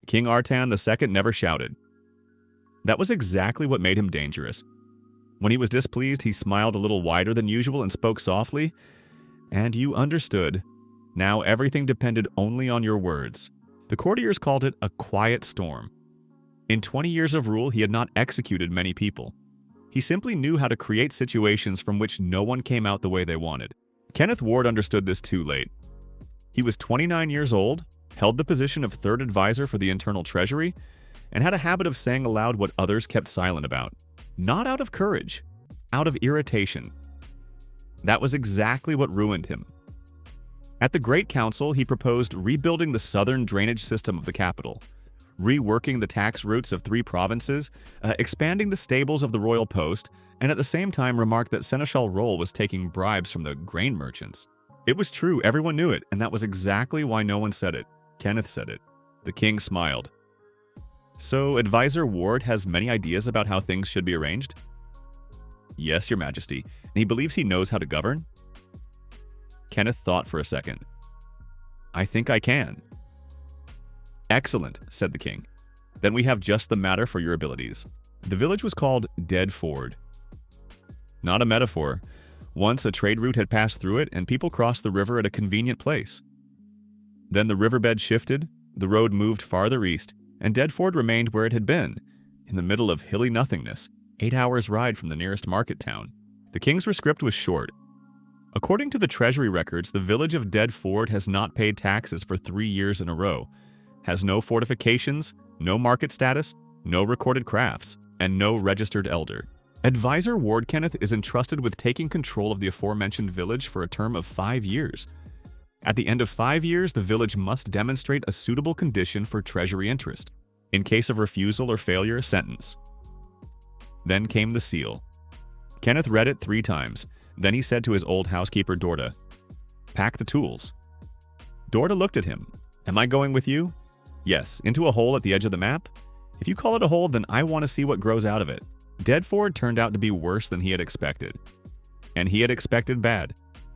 King Artan II never shouted. That was exactly what made him dangerous. When he was displeased, he smiled a little wider than usual and spoke softly. And you understood. Now everything depended only on your words. The courtiers called it a quiet storm. In 20 years of rule, he had not executed many people. He simply knew how to create situations from which no one came out the way they wanted. Kenneth Ward understood this too late. He was 29 years old, held the position of third advisor for the Internal Treasury, and had a habit of saying aloud what others kept silent about. Not out of courage, out of irritation. That was exactly what ruined him. At the Great Council, he proposed rebuilding the southern drainage system of the capital, reworking the tax routes of 3 provinces, expanding the stables of the royal post, and at the same time remarked that Seneschal Roll was taking bribes from the grain merchants. It was true, everyone knew it, and that was exactly why no one said it. Kenneth said it. The king smiled. So, Advisor Ward has many ideas about how things should be arranged? Yes, Your Majesty, and he believes he knows how to govern? Kenneth thought for a second. I think I can. Excellent, said the king. Then we have just the matter for your abilities. The village was called Dead Ford. Not a metaphor. Once a trade route had passed through it, and people crossed the river at a convenient place. Then the riverbed shifted, the road moved farther east, and Dead Ford remained where it had been, in the middle of hilly nothingness, 8 hours' ride from the nearest market town. The king's rescript was short. According to the treasury records, the village of Dead Ford has not paid taxes for 3 years in a row, has no fortifications, no market status, no recorded crafts, and no registered elder. Advisor Ward Kenneth is entrusted with taking control of the aforementioned village for a term of 5 years. At the end of 5 years, the village must demonstrate a suitable condition for treasury interest. In case of refusal or failure, sentence. Then came the seal. Kenneth read it 3 times. Then he said to his old housekeeper, Dorda, "Pack the tools." Dorda looked at him. "Am I going with you?" "Yes, into a hole at the edge of the map? If you call it a hole, then I want to see what grows out of it." Dead Ford turned out to be worse than he had expected. And he had expected bad.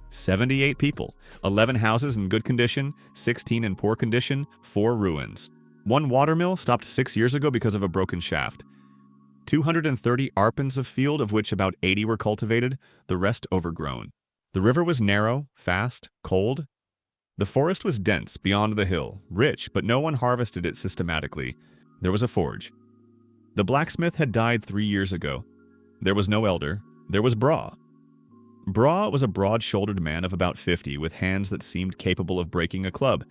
78 people, 11 houses in good condition, 16 in poor condition, 4 ruins. 1 watermill stopped 6 years ago because of a broken shaft. 230 arpents of field, of which about 80 were cultivated, the rest overgrown. The river was narrow, fast, cold. The forest was dense beyond the hill, rich, but no one harvested it systematically. There was a forge. The blacksmith had died 3 years ago. There was no elder. There was Bra. Bra was a broad-shouldered man of about 50 with hands that seemed capable of breaking a club,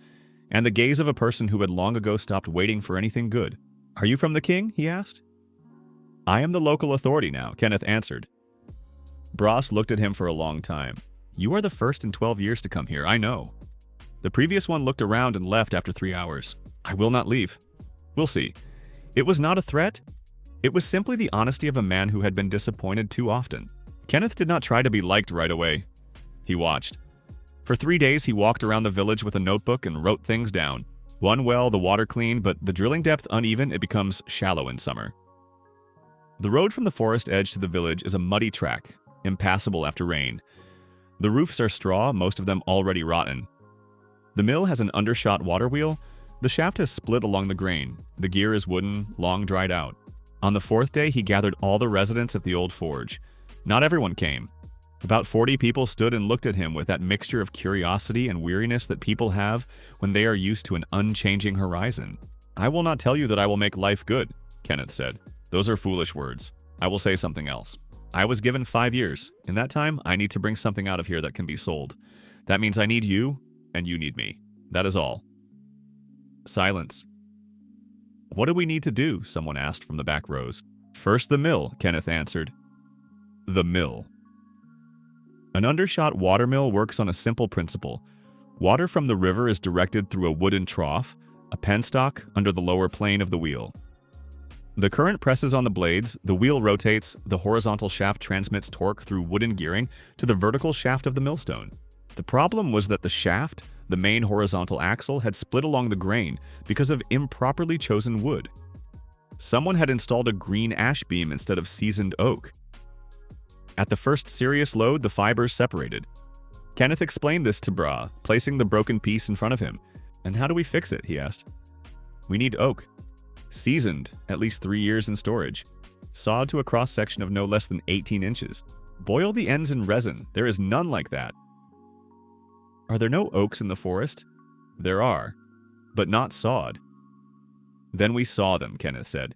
and the gaze of a person who had long ago stopped waiting for anything good. "Are you from the king?" he asked. "I am the local authority now," Kenneth answered. Bras looked at him for a long time. "You are the first in 12 years to come here, I know. The previous one looked around and left after 3 hours. I will not leave. We'll see." It was not a threat. It was simply the honesty of a man who had been disappointed too often. Kenneth did not try to be liked right away. He watched. For 3 days, he walked around the village with a notebook and wrote things down. One well, the water clean, but the drilling depth uneven, it becomes shallow in summer. The road from the forest edge to the village is a muddy track, impassable after rain. The roofs are straw, most of them already rotten. The mill has an undershot water wheel. The shaft has split along the grain. The gear is wooden, long dried out. On the 4th day, he gathered all the residents at the old forge. Not everyone came. About 40 people stood and looked at him with that mixture of curiosity and weariness that people have when they are used to an unchanging horizon. "I will not tell you that I will make life good," Kenneth said. "Those are foolish words. I will say something else. I was given 5 years. In that time, I need to bring something out of here that can be sold. That means I need you, and you need me. That is all." Silence. "What do we need to do?" someone asked from the back rows. "First the mill," Kenneth answered. The mill. An undershot watermill works on a simple principle. Water from the river is directed through a wooden trough, a penstock under the lower plane of the wheel. The current presses on the blades, the wheel rotates, the horizontal shaft transmits torque through wooden gearing to the vertical shaft of the millstone. The problem was that the shaft, the main horizontal axle, had split along the grain because of improperly chosen wood. Someone had installed a green ash beam instead of seasoned oak. At the first serious load, the fibers separated. Kenneth explained this to Bra, placing the broken piece in front of him. "And how do we fix it?" he asked. We need oak. Seasoned, at least 3 years in storage. Sawed to a cross-section of no less than 18 inches. Boil the ends in resin. There is none like that. Are there no oaks in the forest? There are, but not sawed. Then we saw them, Kenneth said.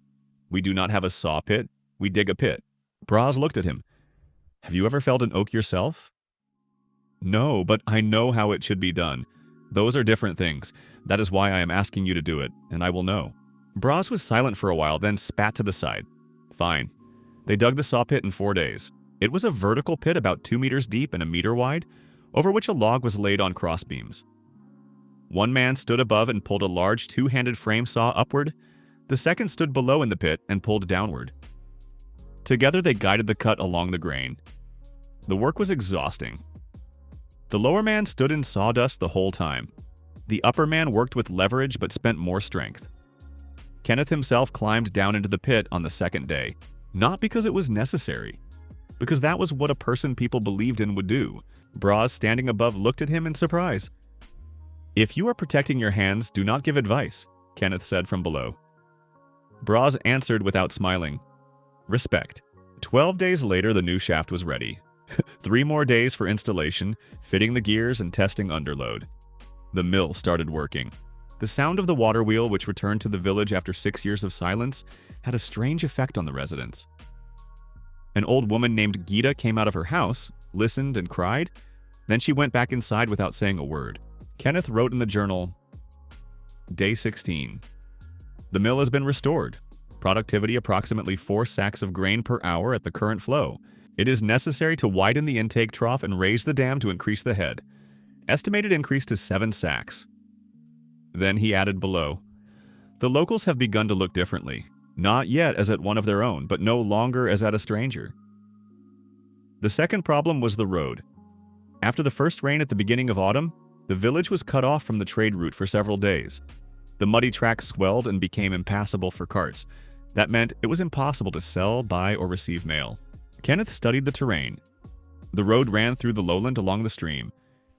We do not have a saw pit. We dig a pit. Braz looked at him. Have you ever felled an oak yourself? No, but I know how it should be done. Those are different things. That is why I am asking you to do it, and I will know. Braz was silent for a while, then spat to the side. Fine. They dug the saw pit in 4 days. It was a vertical pit about 2 meters deep and a meter wide, over which a log was laid on crossbeams. One man stood above and pulled a large 2-handed frame saw upward. The second stood below in the pit and pulled downward. Together they guided the cut along the grain. The work was exhausting. The lower man stood in sawdust the whole time. The upper man worked with leverage but spent more strength. Kenneth himself climbed down into the pit on the second day, not because it was necessary, because that was what a person people believed in would do. Braz, standing above, looked at him in surprise. If you are protecting your hands, do not give advice, Kenneth said from below. Braz answered without smiling. Respect. 12 days later, the new shaft was ready. 3 more days for installation, fitting the gears and testing underload. The mill started working. The sound of the water wheel, which returned to the village after 6 years of silence, had a strange effect on the residents. An old woman named Gita came out of her house, listened and cried. Then she went back inside without saying a word. Kenneth wrote in the journal, Day 16. The mill has been restored. Productivity approximately 4 sacks of grain per hour at the current flow. It is necessary to widen the intake trough and raise the dam to increase the head. Estimated increase to 7 sacks. Then he added below, the locals have begun to look differently, not yet as at one of their own, but no longer as at a stranger. The second problem was the road. After the first rain at the beginning of autumn, the village was cut off from the trade route for several days. The muddy track swelled and became impassable for carts. That meant it was impossible to sell, buy, or receive mail. Kenneth studied the terrain. The road ran through the lowland along the stream.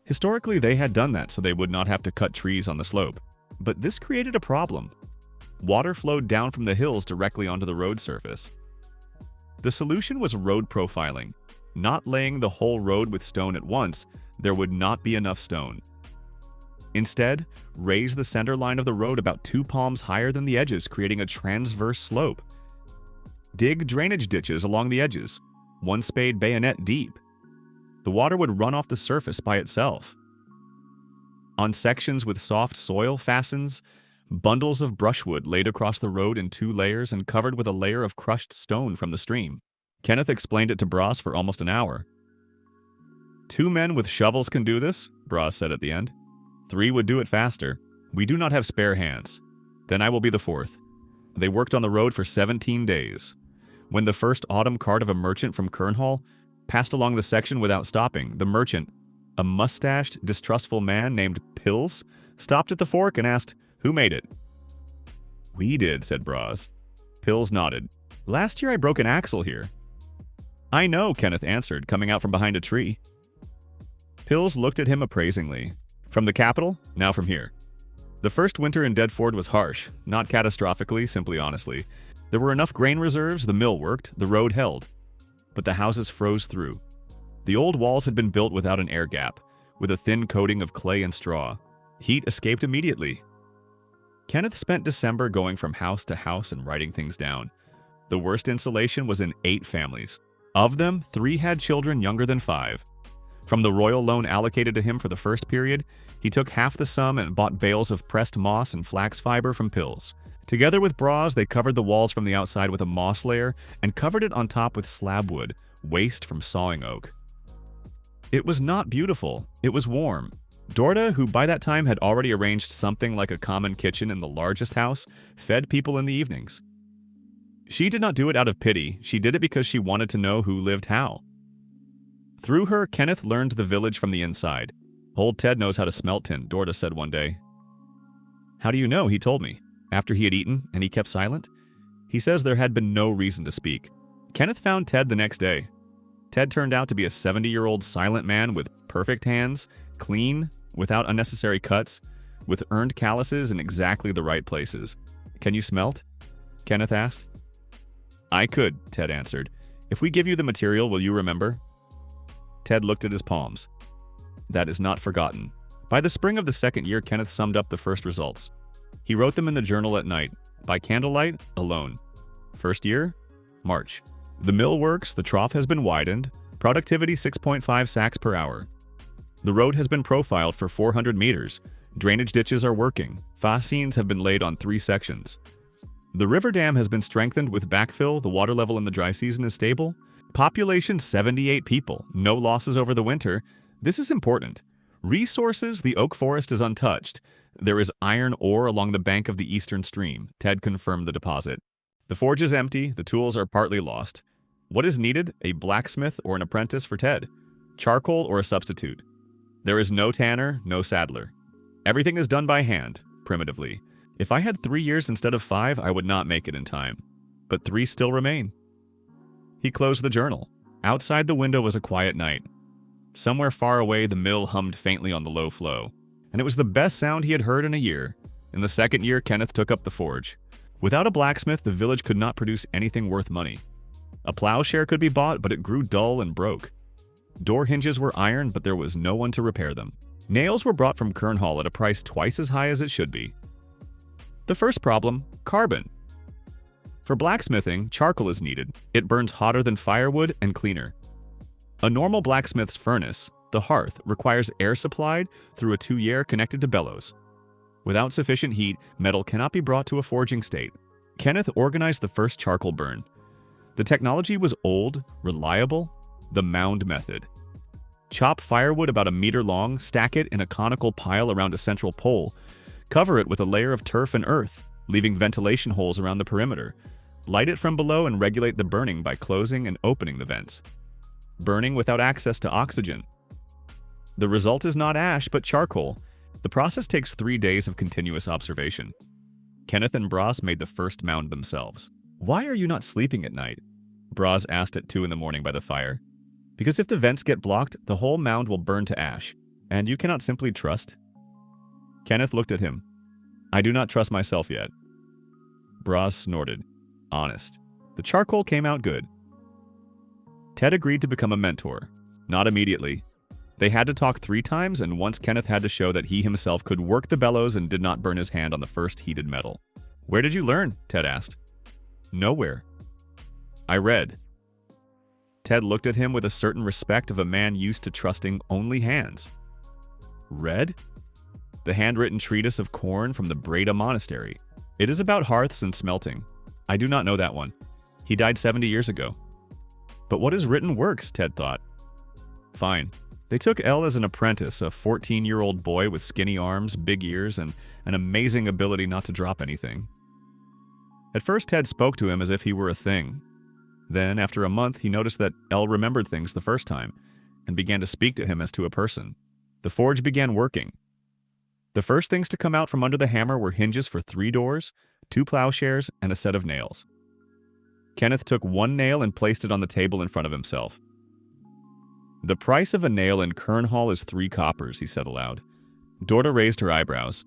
Historically, they had done that so they would not have to cut trees on the slope. But this created a problem. Water flowed down from the hills directly onto the road surface. The solution was road profiling. Not laying the whole road with stone at once, there would not be enough stone. Instead, raise the center line of the road about 2 palms higher than the edges, creating a transverse slope. Dig drainage ditches along the edges, 1 spade bayonet deep. The water would run off the surface by itself. On sections with soft soil fastens, bundles of brushwood laid across the road in 2 layers and covered with a layer of crushed stone from the stream. Kenneth explained it to Braz for almost an hour. 2 men with shovels can do this, Braz said at the end. 3 would do it faster. We do not have spare hands. Then I will be the 4th. They worked on the road for 17 days. When the first autumn cart of a merchant from Kernhall passed along the section without stopping, the merchant, a mustached, distrustful man named Pills, stopped at the fork and asked, "Who made it?" "We did," said Braz. Pills nodded. "Last year I broke an axle here." "I know," Kenneth answered, coming out from behind a tree. Pills looked at him appraisingly. "From the capital? Now from here." The first winter in Deadford was harsh, not catastrophically, simply honestly. There were enough grain reserves, the mill worked, the road held. But the houses froze through. The old walls had been built without an air gap, with a thin coating of clay and straw. Heat escaped immediately. Kenneth spent December going from house to house and writing things down. The worst insulation was in 8 families. Of them, 3 had children younger than 5. From the royal loan allocated to him for the first period, he took half the sum and bought bales of pressed moss and flax fiber from Pills. Together with Braz, they covered the walls from the outside with a moss layer and covered it on top with slab wood, waste from sawing oak. It was not beautiful, it was warm. Dorda, who by that time had already arranged something like a common kitchen in the largest house, fed people in the evenings. She did not do it out of pity, she did it because she wanted to know who lived how. Through her, Kenneth learned the village from the inside. "Old Ted knows how to smelt tin," Dorda said one day. "How do you know?" he told me. After he had eaten, and he kept silent, he says there had been no reason to speak. Kenneth found Ted the next day. Ted turned out to be a 70-year-old silent man with perfect hands, clean, without unnecessary cuts, with earned calluses in exactly the right places. "Can you smelt?" Kenneth asked. "I could," Ted answered. "If we give you the material, will you remember?" Ted looked at his palms. "That is not forgotten." By the spring of the second year, Kenneth summed up the first results. He wrote them in the journal at night, by candlelight, alone. First year, March. The mill works, the trough has been widened, productivity 6.5 sacks per hour. The road has been profiled for 400 meters, drainage ditches are working, fascines have been laid on 3 sections. The river dam has been strengthened with backfill, the water level in the dry season is stable. Population 78 people, no losses over the winter. This is important. Resources, the oak forest is untouched. There is iron ore along the bank of the eastern stream. Ted confirmed the deposit. The forge is empty, the tools are partly lost. What is needed? A blacksmith or an apprentice for Ted. Charcoal or a substitute. There is no tanner, no saddler. Everything is done by hand, primitively. If I had 3 years instead of 5, I would not make it in time. But 3 still remain. He closed the journal. Outside the window was a quiet night. Somewhere far away, the mill hummed faintly on the low flow. And it was the best sound he had heard in a year. In the second year, Kenneth took up the forge. Without a blacksmith, the village could not produce anything worth money. A plowshare could be bought, but it grew dull and broke. Door hinges were iron, but there was no one to repair them. Nails were brought from Kern Hall at a price twice as high as it should be. The first problem, carbon. For blacksmithing, charcoal is needed. It burns hotter than firewood and cleaner. A normal blacksmith's furnace, the hearth, requires air supplied through a tuyere connected to bellows. Without sufficient heat, metal cannot be brought to a forging state. Kenneth organized the first charcoal burn. The technology was old, reliable, the mound method. Chop firewood about 1 meter long, stack it in a conical pile around a central pole, cover it with a layer of turf and earth, leaving ventilation holes around the perimeter. Light it from below and regulate the burning by closing and opening the vents. Burning without access to oxygen. The result is not ash, but charcoal. The process takes 3 days of continuous observation. Kenneth and Bras made the first mound themselves. "Why are you not sleeping at night?" Bras asked at 2 in the morning by the fire. "Because if the vents get blocked, the whole mound will burn to ash, and you cannot simply trust." Kenneth looked at him. "I do not trust myself yet." Bras snorted. Honest. The charcoal came out good. Ted agreed to become a mentor. Not immediately. They had to talk 3 times, and once Kenneth had to show that he himself could work the bellows and did not burn his hand on the first heated metal. "Where did you learn?" Ted asked. "Nowhere." "I read." Ted looked at him with a certain respect of a man used to trusting only hands. "Read?" "The handwritten treatise of corn from the Breda Monastery. It is about hearths and smelting." "I do not know that one. He died 70 years ago." "But what is written works?" Ted thought. "Fine." They took El as an apprentice, a 14-year-old boy with skinny arms, big ears, and an amazing ability not to drop anything. At first, Ted spoke to him as if he were a thing. Then, after a month, he noticed that El remembered things the first time, and began to speak to him as to a person. The forge began working. The first things to come out from under the hammer were hinges for 3 doors, 2 plowshares, and a set of nails. Kenneth took 1 nail and placed it on the table in front of himself. "The price of a nail in Kern Hall is 3 coppers, he said aloud. Dorda raised her eyebrows.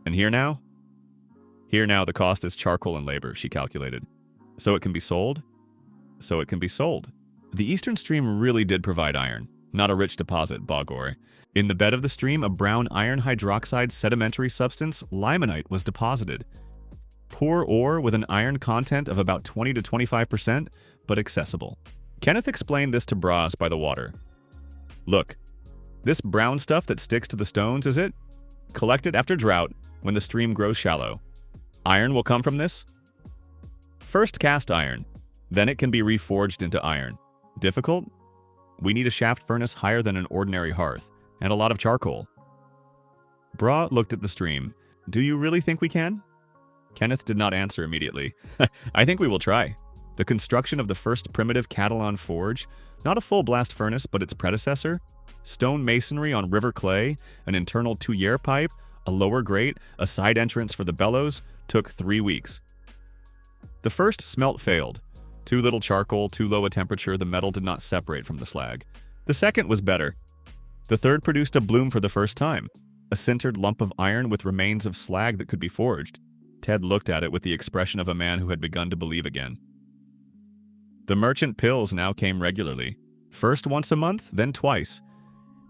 "And here now?" "Here now the cost is charcoal and labor," she calculated. "So it can be sold?" "So it can be sold." The eastern stream really did provide iron, not a rich deposit, Bogor. In the bed of the stream, a brown iron hydroxide sedimentary substance, limonite, was deposited. Poor ore with an iron content of about 20 to 25%, but accessible. Kenneth explained this to Bras by the water. "Look, this brown stuff that sticks to the stones, is it? Collect it after drought, when the stream grows shallow. Iron will come from this? First cast iron, then it can be reforged into iron. Difficult? We need a shaft furnace higher than an ordinary hearth, and a lot of charcoal." Bra looked at the stream. "Do you really think we can?" Kenneth did not answer immediately. "I think we will try. The construction of the first primitive Catalan forge, not a full blast furnace but its predecessor, stone masonry on river clay, an internal tuyere pipe, a lower grate, a side entrance for the bellows, took 3 weeks. The first smelt failed. Too little charcoal, too low a temperature, the metal did not separate from the slag. The second was better. The third produced a bloom for the first time. a sintered lump of iron with remains of slag that could be forged. Ted looked at it with the expression of a man who had begun to believe again. The merchant pills now came regularly, first once a month, then twice.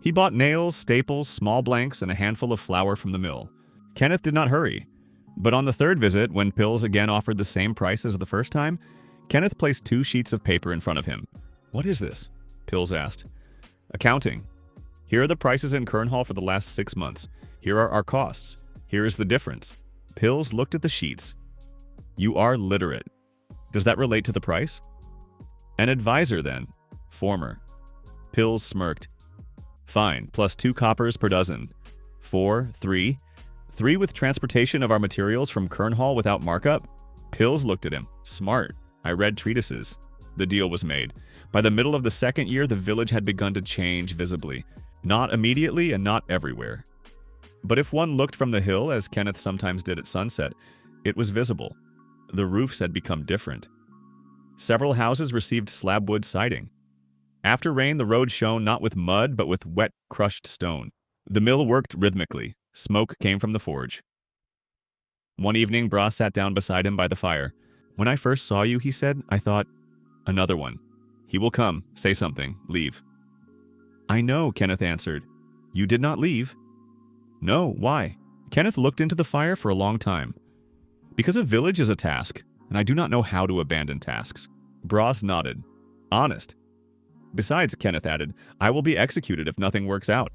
He bought nails, staples, small blanks, and a handful of flour from the mill. Kenneth did not hurry, but on the third visit, when pills again offered the same price as the first time, Kenneth placed 2 sheets of paper in front of him. "What is this?" Pills asked. "Accounting. Here are the prices in Kernhall for the last 6 months. Here are our costs. Here is the difference." Pills looked at the sheets. "You are literate. Does that relate to the price?" "An advisor, then." "Former." Pills smirked. "Fine, plus 2 coppers per dozen. 4, 3. 3 with transportation of our materials from Kernhall without markup?" Pills looked at him. "Smart. I read treatises." The deal was made. By the middle of the second year, the village had begun to change visibly. Not immediately and not everywhere. But if one looked from the hill, as Kenneth sometimes did at sunset, it was visible. The roofs had become different. Several houses received slab wood siding. After rain, the road shone not with mud, but with wet, crushed stone. The mill worked rhythmically. Smoke came from the forge. One evening, Bra sat down beside him by the fire. "When I first saw you," he said, "I thought, another one. He will come, say something, leave." "I know," Kenneth answered. "You did not leave." "No, why?" Kenneth looked into the fire for a long time. "Because a village is a task, and I do not know how to abandon tasks." Bras nodded. "Honest." "Besides," Kenneth added, "I will be executed if nothing works out."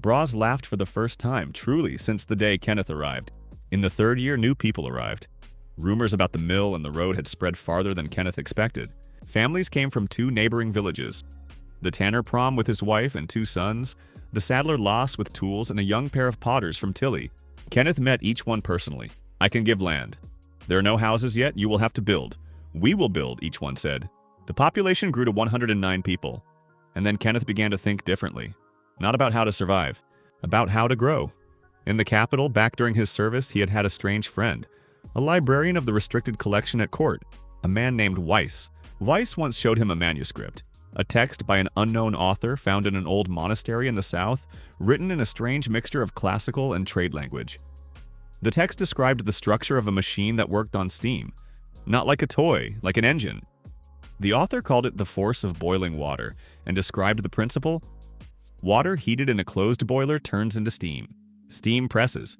Bras laughed for the first time, truly, since the day Kenneth arrived. In the third year, new people arrived. Rumors about the mill and the road had spread farther than Kenneth expected. Families came from 2 neighboring villages. The tanner Prom with his wife and 2 sons, the saddler Lass with tools, and a young pair of potters from Tilly. Kenneth met each one personally. "I can give land. There are no houses yet, you will have to build." "We will build," each one said. The population grew to 109 people. And then Kenneth began to think differently. Not about how to survive, about how to grow. In the capital, back during his service, he had had a strange friend, a librarian of the restricted collection at court, a man named Weiss. Weiss once showed him a manuscript, a text by an unknown author found in an old monastery in the south, written in a strange mixture of classical and trade language. The text described the structure of a machine that worked on steam, not like a toy, like an engine. The author called it the force of boiling water and described the principle. Water heated in a closed boiler turns into steam. Steam presses.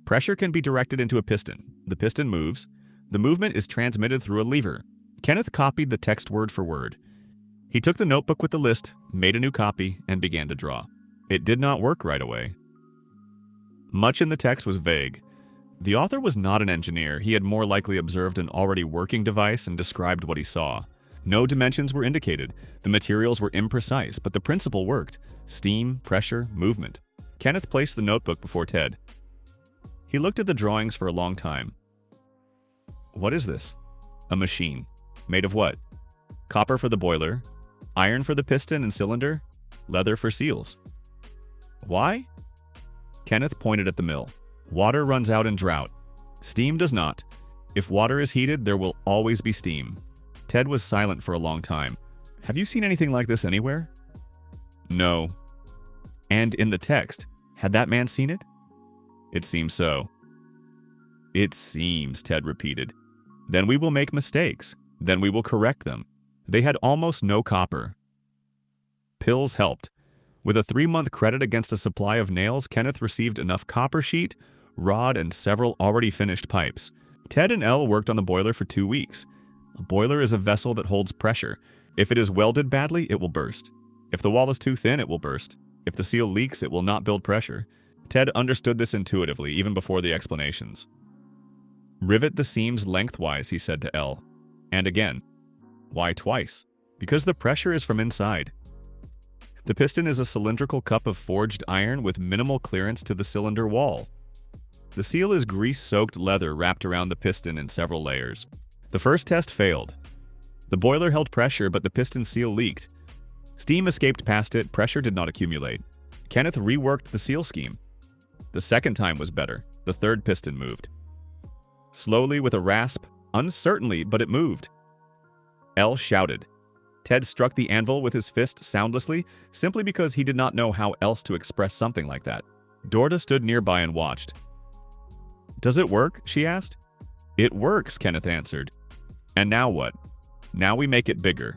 Pressure can be directed into a piston. The piston moves. The movement is transmitted through a lever. Kenneth copied the text word for word. He took the notebook with the list, made a new copy, and began to draw. It did not work right away. Much in the text was vague. The author was not an engineer. He had more likely observed an already working device and described what he saw. No dimensions were indicated. The materials were imprecise, but the principle worked. Steam, pressure, movement. Kenneth placed the notebook before Ted. He looked at the drawings for a long time. "What is this?" "A machine. Made of what?" "Copper for the boiler, iron for the piston and cylinder, leather for seals." "Why?" Kenneth pointed at the mill. "Water runs out in drought. Steam does not. If water is heated, there will always be steam." Ted was silent for a long time. "Have you seen anything like this anywhere?" "No." "And in the text, had that man seen it?" "It seems so." "It seems," Ted repeated. "Then we will make mistakes. Then we will correct them." They had almost no copper. Pills helped. With a 3-month credit against a supply of nails, Kenneth received enough copper sheet, rod, and several already finished pipes. Ted and Elle worked on the boiler for 2 weeks. A boiler is a vessel that holds pressure. If it is welded badly, it will burst. If the wall is too thin, it will burst. If the seal leaks, it will not build pressure. Ted understood this intuitively, even before the explanations. "Rivet the seams lengthwise," he said to Elle. And again. "Why twice?" "Because the pressure is from inside." The piston is a cylindrical cup of forged iron with minimal clearance to the cylinder wall. The seal is grease-soaked leather wrapped around the piston in several layers. The first test failed. The boiler held pressure, but the piston seal leaked. Steam escaped past it, pressure did not accumulate. Kenneth reworked the seal scheme. The second time was better. The third piston moved. Slowly, with a rasp, uncertainly, but it moved. Elle shouted. Ted struck the anvil with his fist soundlessly, simply because he did not know how else to express something like that. Dorda stood nearby and watched. "Does it work?" she asked. "It works," Kenneth answered. "And now what?" "Now we make it bigger."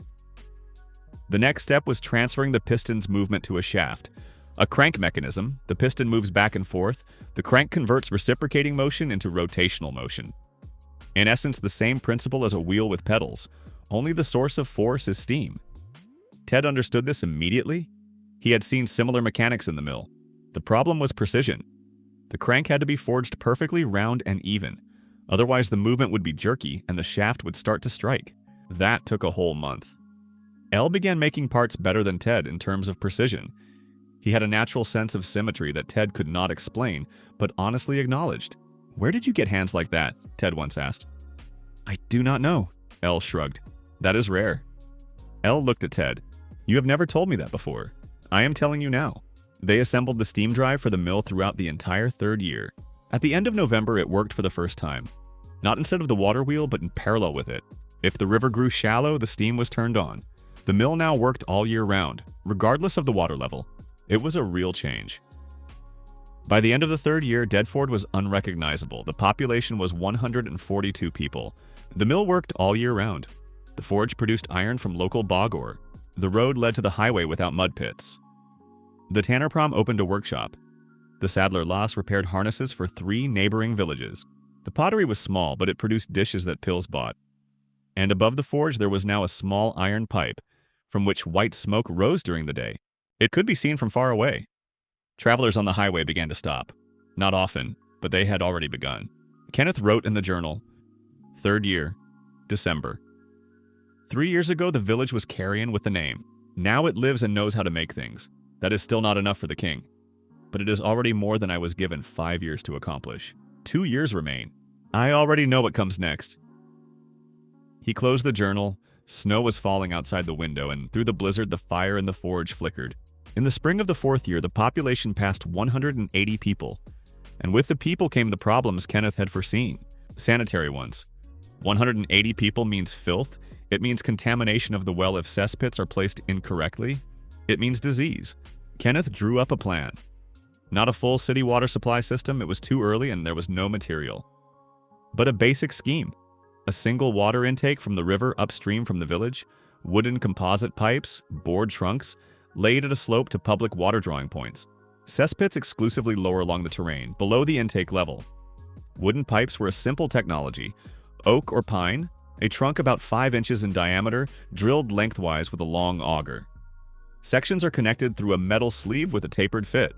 The next step was transferring the piston's movement to a shaft. A crank mechanism, the piston moves back and forth. The crank converts reciprocating motion into rotational motion. In essence, the same principle as a wheel with pedals, only the source of force is steam. Ted understood this immediately. He had seen similar mechanics in the mill. The problem was precision. The crank had to be forged perfectly round and even. Otherwise, the movement would be jerky and the shaft would start to strike. That took a whole month. Elle began making parts better than Ted in terms of precision. He had a natural sense of symmetry that Ted could not explain, but honestly acknowledged. "Where did you get hands like that?" Ted once asked. "I do not know," Elle shrugged. "That is rare." Elle looked at Ted. "You have never told me that before. I am telling you now." They assembled the steam drive for the mill throughout the entire third year. At the end of November, it worked for the first time. Not instead of the water wheel, but in parallel with it. If the river grew shallow, the steam was turned on. The mill now worked all year round, regardless of the water level. It was a real change. By the end of the third year, Deadford was unrecognizable. The population was 142 people. The mill worked all year round. The forge produced iron from local bog ore. The road led to the highway without mud pits. The Tannerprom opened a workshop. The Sadler Loss repaired harnesses for 3 neighboring villages. The pottery was small, but it produced dishes that Pills bought. And above the forge there was now a small iron pipe, from which white smoke rose during the day. It could be seen from far away. Travelers on the highway began to stop. Not often, but they had already begun. Kenneth wrote in the journal, "Third year, December. 3 years ago, the village was carrion with the name. Now it lives and knows how to make things. That is still not enough for the king. But it is already more than I was given 5 years to accomplish. 2 years remain. I already know what comes next." He closed the journal. Snow was falling outside the window, and through the blizzard, the fire in the forge flickered. In the spring of the 4th year, the population passed 180 people. And with the people came the problems Kenneth had foreseen. Sanitary ones. 180 people means filth. It means contamination of the well if cesspits are placed incorrectly. It means disease. Kenneth drew up a plan. Not a full city water supply system, it was too early and there was no material. But a basic scheme. A single water intake from the river upstream from the village, wooden composite pipes, board trunks, laid at a slope to public water drawing points. Cesspits exclusively lower along the terrain, below the intake level. Wooden pipes were a simple technology. Oak or pine, a trunk about 5 inches in diameter, drilled lengthwise with a long auger. Sections are connected through a metal sleeve with a tapered fit.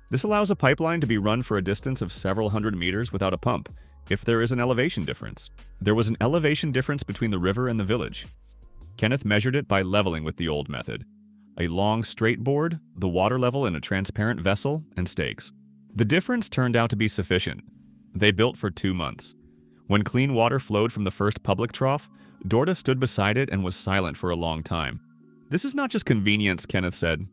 This allows a pipeline to be run for a distance of several hundred meters without a pump, if there is an elevation difference. There was an elevation difference between the river and the village. Kenneth measured it by leveling with the old method. A long straight board, the water level in a transparent vessel, and stakes. The difference turned out to be sufficient. They built for 2 months. When clean water flowed from the first public trough, Dorda stood beside it and was silent for a long time. "This is not just convenience," Kenneth said.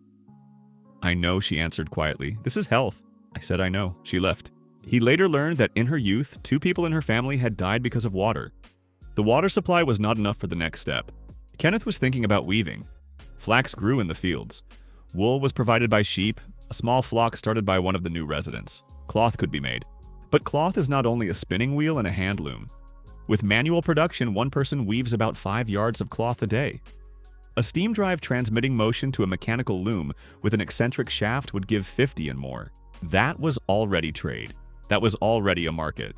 "I know," she answered quietly. "This is health." I said, "I know." She left. He later learned that in her youth, 2 people in her family had died because of water. The water supply was not enough for the next step. Kenneth was thinking about weaving. Flax grew in the fields. Wool was provided by sheep, a small flock started by one of the new residents. Cloth could be made. But cloth is not only a spinning wheel and a hand loom. With manual production, one person weaves about 5 yards of cloth a day. A steam drive transmitting motion to a mechanical loom with an eccentric shaft would give 50 and more. That was already trade. That was already a market.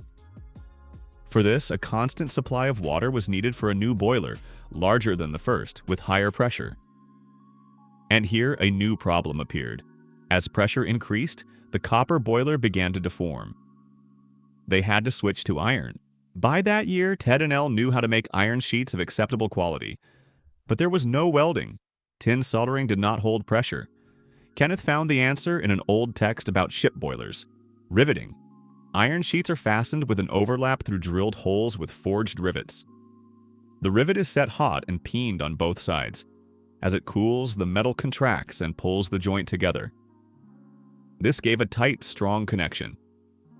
For this, a constant supply of water was needed for a new boiler, larger than the first, with higher pressure. And here a new problem appeared. As pressure increased, the copper boiler began to deform. They had to switch to iron. By that year, Ted and Elle knew how to make iron sheets of acceptable quality. But there was no welding. Tin soldering did not hold pressure. Kenneth found the answer in an old text about ship boilers. Riveting. Iron sheets are fastened with an overlap through drilled holes with forged rivets. The rivet is set hot and peened on both sides. As it cools, the metal contracts and pulls the joint together. This gave a tight, strong connection.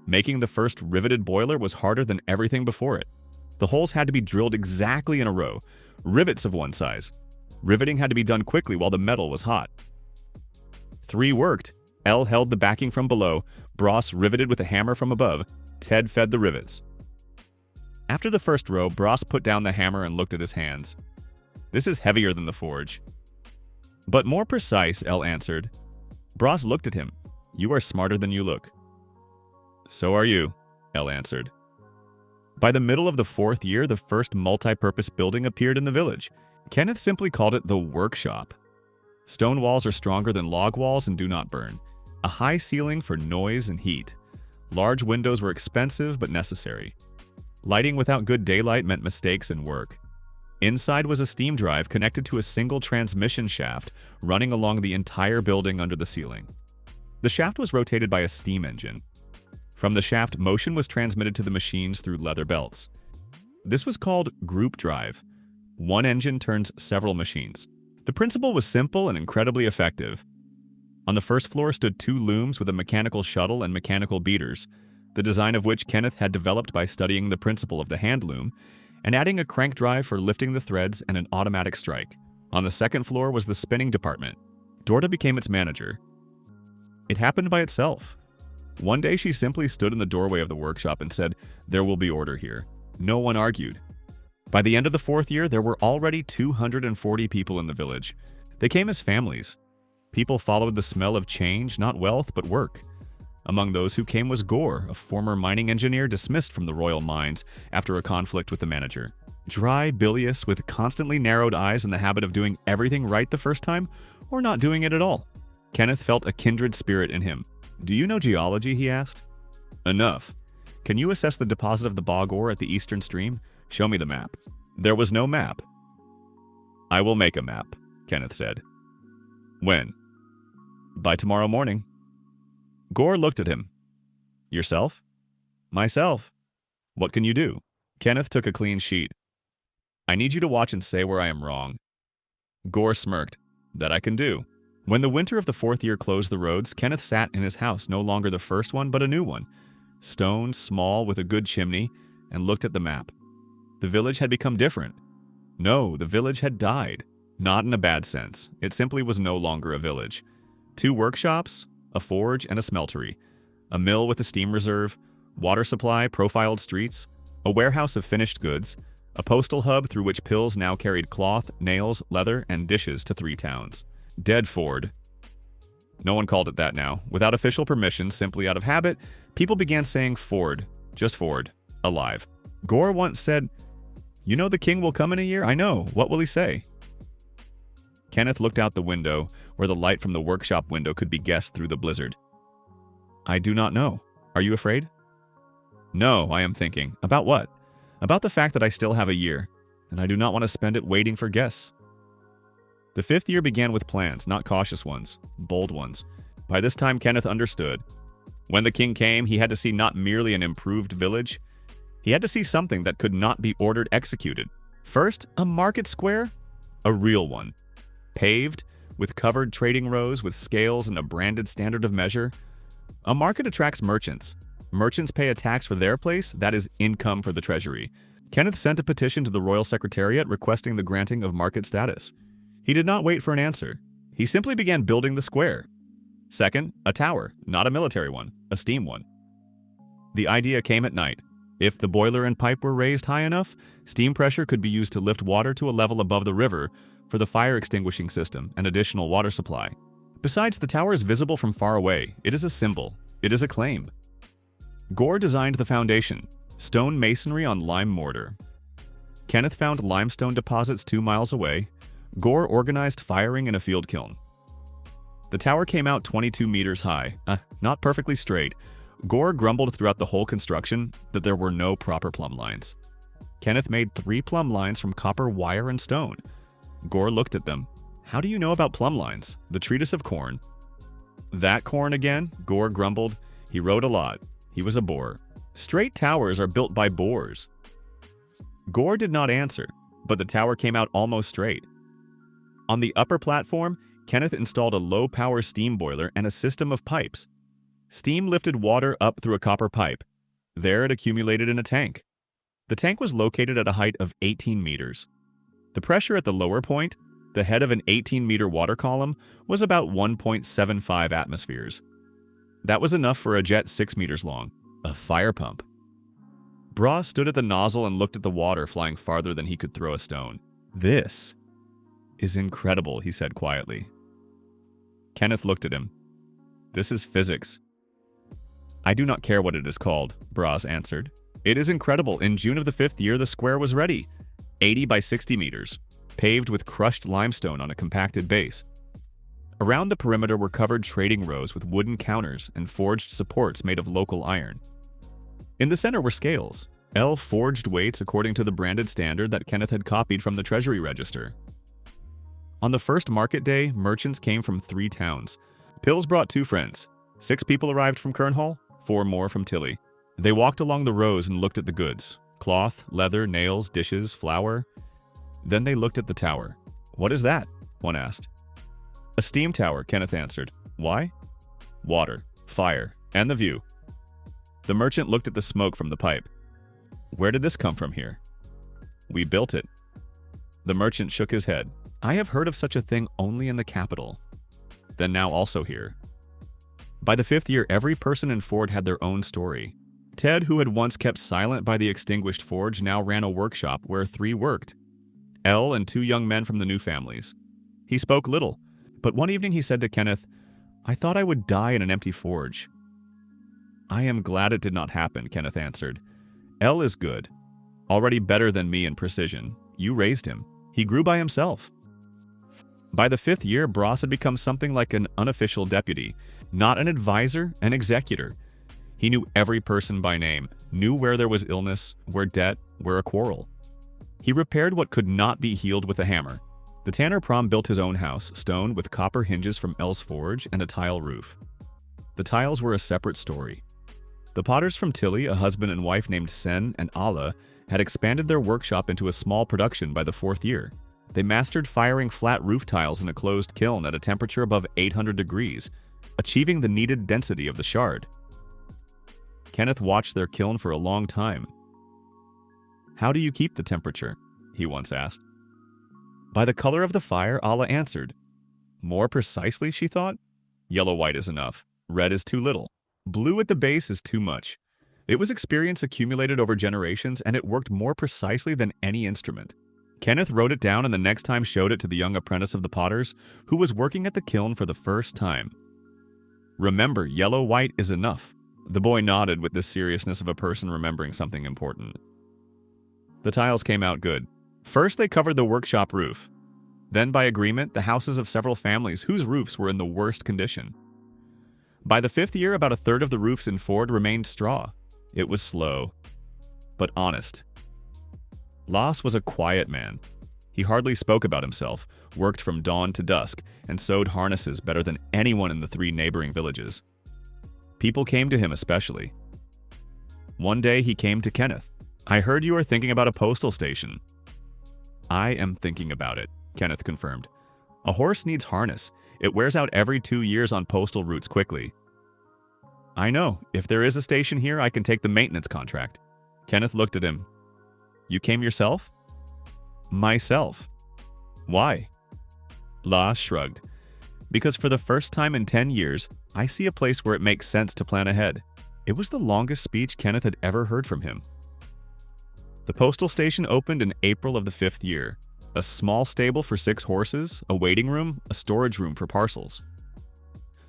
Making the first riveted boiler was harder than everything before it. The holes had to be drilled exactly in a row, rivets of one size. Riveting had to be done quickly while the metal was hot. 3 worked, L held the backing from below, Bros riveted with a hammer from above, Ted fed the rivets. After the first row, Bros put down the hammer and looked at his hands. This is heavier than the forge. But more precise, L answered. Bros looked at him. You are smarter than you look. So are you, L answered. By the middle of the 4th year, the first multi-purpose building appeared in the village. Kenneth simply called it the workshop. Stone walls are stronger than log walls and do not burn. A high ceiling for noise and heat. Large windows were expensive but necessary. Lighting without good daylight meant mistakes in work. Inside was a steam drive connected to a single transmission shaft running along the entire building under the ceiling. The shaft was rotated by a steam engine. From the shaft, motion was transmitted to the machines through leather belts. This was called group drive. One engine turns several machines. The principle was simple and incredibly effective. On the first floor stood 2 looms with a mechanical shuttle and mechanical beaters, the design of which Kenneth had developed by studying the principle of the hand loom, and adding a crank drive for lifting the threads and an automatic strike. On the second floor was the spinning department. Dorda became its manager. It happened by itself. One day she simply stood in the doorway of the workshop and said, "There will be order here." No one argued. By the end of the 4th year, there were already 240 people in the village. They came as families. People followed the smell of change, not wealth, but work. Among those who came was Gore, a former mining engineer dismissed from the royal mines after a conflict with the manager. Dry, bilious, with constantly narrowed eyes and the habit of doing everything right the first time, or not doing it at all. Kenneth felt a kindred spirit in him. "Do you know geology?" he asked. "Enough. Can you assess the deposit of the bog ore at the eastern stream? Show me the map." There was no map. "I will make a map," Kenneth said. "When?" "By tomorrow morning." Gore looked at him. "Yourself?" "Myself." "What can you do?" Kenneth took a clean sheet. "I need you to watch and say where I am wrong." Gore smirked. "That I can do." When the winter of the 4th year closed the roads, Kenneth sat in his house, no longer the first one, but a new one. Stone, small, with a good chimney, and looked at the map. The village had become different. No, the village had died. Not in a bad sense. It simply was no longer a village. 2 workshops, a forge, and a smeltery. A mill with a steam reserve, water supply, profiled streets, a warehouse of finished goods, a postal hub through which pills now carried cloth, nails, leather, and dishes to 3 towns. Dead Ford. No one called it that now. Without official permission, simply out of habit, people began saying Ford, just Ford, alive. Gore once said, "You know the king will come in a year? I know. What will he say?" Kenneth looked out the window, where the light from the workshop window could be guessed through the blizzard. "I do not know. Are you afraid?" "No, I am thinking. About what?" "About the fact that I still have a year, and I do not want to spend it waiting for guests." The 5th year began with plans, not cautious ones, bold ones. By this time, Kenneth understood. When the king came, he had to see not merely an improved village. He had to see something that could not be ordered executed. First, a market square? A real one. Paved, with covered trading rows, with scales and a branded standard of measure. A market attracts merchants. Merchants pay a tax for their place, that is income for the treasury. Kenneth sent a petition to the royal secretariat requesting the granting of market status. He did not wait for an answer. He simply began building the square. Second, a tower, not a military one, a steam one. The idea came at night. If the boiler and pipe were raised high enough, steam pressure could be used to lift water to a level above the river for the fire extinguishing system and additional water supply. Besides, the tower is visible from far away. It is a symbol. It is a claim. Gore designed the foundation, stone masonry on lime mortar. Kenneth found limestone deposits 2 miles away. Gore organized firing in a field kiln. The tower came out 22 meters high, not perfectly straight. Gore grumbled throughout the whole construction that there were no proper plumb lines. Kenneth made 3 plumb lines from copper wire and stone. Gore looked at them. "How do you know about plumb lines? The treatise of corn." "That corn again?" Gore grumbled. He wrote a lot. He was a bore. "Straight towers are built by bores." Gore did not answer, but the tower came out almost straight. On the upper platform, Kenneth installed a low-power steam boiler and a system of pipes. Steam lifted water up through a copper pipe. There it accumulated in a tank. The tank was located at a height of 18 meters. The pressure at the lower point, the head of an 18-meter water column, was about 1.75 atmospheres. That was enough for a jet 6 meters long. A fire pump. Bra stood at the nozzle and looked at the water flying farther than he could throw a stone. This is incredible, he said quietly. Kenneth looked at him. This is physics. I do not care what it is called, Bras answered. It is incredible. In June of the 5th year, the square was ready. 80 by 60 meters, paved with crushed limestone on a compacted base. Around the perimeter were covered trading rows with wooden counters and forged supports made of local iron. In the center were scales, L forged weights according to the branded standard that Kenneth had copied from the Treasury Register. On the first market day, merchants came from 3 towns. Pills brought 2 friends. 6 people arrived from Kernhall, 4 more from Tilly. They walked along the rows and looked at the goods. Cloth, leather, nails, dishes, flour. Then they looked at the tower. What is that? One asked. A steam tower, Kenneth answered. Why? Water, fire, and the view. The merchant looked at the smoke from the pipe. Where did this come from here? We built it. The merchant shook his head. I have heard of such a thing only in the capital. Then now also here. By the 5th year, every person in Ford had their own story. Ted, who had once kept silent by the extinguished forge, now ran a workshop where 3 worked. Elle and 2 young men from the new families. He spoke little, but one evening he said to Kenneth, I thought I would die in an empty forge. I am glad it did not happen, Kenneth answered. Elle is good. Already better than me in precision. You raised him. He grew by himself. By the 5th year, Bras had become something like an unofficial deputy, not an advisor, an executor. He knew every person by name, knew where there was illness, where debt, where a quarrel. He repaired what could not be healed with a hammer. The tanner Prom built his own house, stone with copper hinges from Elle's forge and a tile roof. The tiles were a separate story. The potters from Tilly, a husband and wife named Sen and Allah, had expanded their workshop into a small production by the 4th year. They mastered firing flat roof tiles in a closed kiln at a temperature above 800 degrees, achieving the needed density of the shard. Kenneth watched their kiln for a long time. How do you keep the temperature? He once asked. By the color of the fire, Allah answered. More precisely, she thought? Yellow-white is enough. Red is too little. Blue at the base is too much. It was experience accumulated over generations, and it worked more precisely than any instrument. Kenneth wrote it down and the next time showed it to the young apprentice of the potters, who was working at the kiln for the first time. Remember, yellow-white is enough. The boy nodded with the seriousness of a person remembering something important. The tiles came out good. First, they covered the workshop roof. Then, by agreement, the houses of several families whose roofs were in the worst condition. By the 5th year, about a third of the roofs in Ford remained straw. It was slow, but honest. Las was a quiet man. He hardly spoke about himself, worked from dawn to dusk, and sewed harnesses better than anyone in the 3 neighboring villages. People came to him especially. One day he came to Kenneth. I heard you are thinking about a postal station. I am thinking about it, Kenneth confirmed. A horse needs harness. It wears out every 2 years on postal routes quickly. I know. If there is a station here, I can take the maintenance contract. Kenneth looked at him. You came yourself? Myself. Why? La shrugged. Because for the first time in 10 years, I see a place where it makes sense to plan ahead. It was the longest speech Kenneth had ever heard from him. The postal station opened in April of the 5th year. A small stable for 6 horses, a waiting room, a storage room for parcels.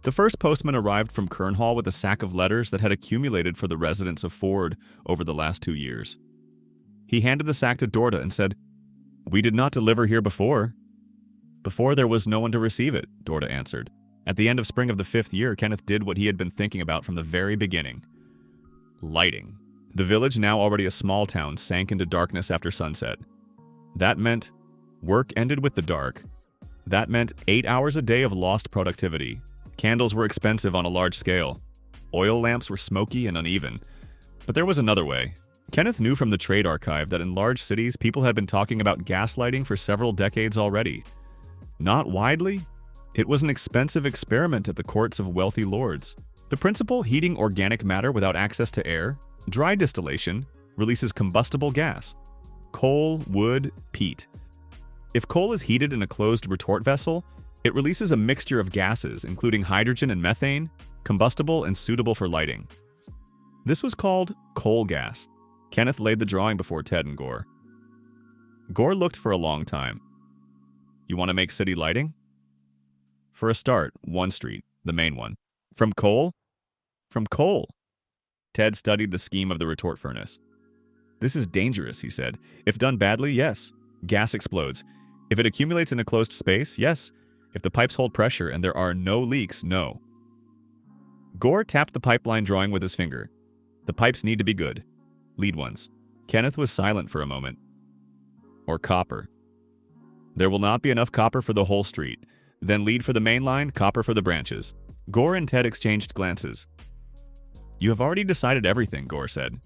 The first postman arrived from Kernhall with a sack of letters that had accumulated for the residents of Ford over the last 2 years. He handed the sack to Dorda and said, We did not deliver here before. Before there was no one to receive it, Dorda answered. At the end of spring of the 5th year, Kenneth did what he had been thinking about from the very beginning. Lighting. The village, now already a small town, sank into darkness after sunset. That meant work ended with the dark. That meant 8 hours a day of lost productivity. Candles were expensive on a large scale. Oil lamps were smoky and uneven. But there was another way. Kenneth knew from the trade archive that in large cities, people had been talking about gaslighting for several decades already. Not widely. It was an expensive experiment at the courts of wealthy lords. The principle, heating organic matter without access to air, dry distillation, releases combustible gas. Coal, wood, peat. If coal is heated in a closed retort vessel, it releases a mixture of gases, including hydrogen and methane, combustible and suitable for lighting. This was called coal gas. Kenneth laid the drawing before Ted and Gore. Gore looked for a long time. You want to make city lighting? For a start, one street, the main one. From coal? From coal. Ted studied the scheme of the retort furnace. This is dangerous, he said. If done badly, yes. Gas explodes. If it accumulates in a closed space, yes. If the pipes hold pressure and there are no leaks, no. Gore tapped the pipeline drawing with his finger. The pipes need to be good. Lead ones. Kenneth was silent for a moment. Or copper. There will not be enough copper for the whole street. Then lead for the main line, copper for the branches. Gore and Ted exchanged glances. You have already decided everything, Gore said.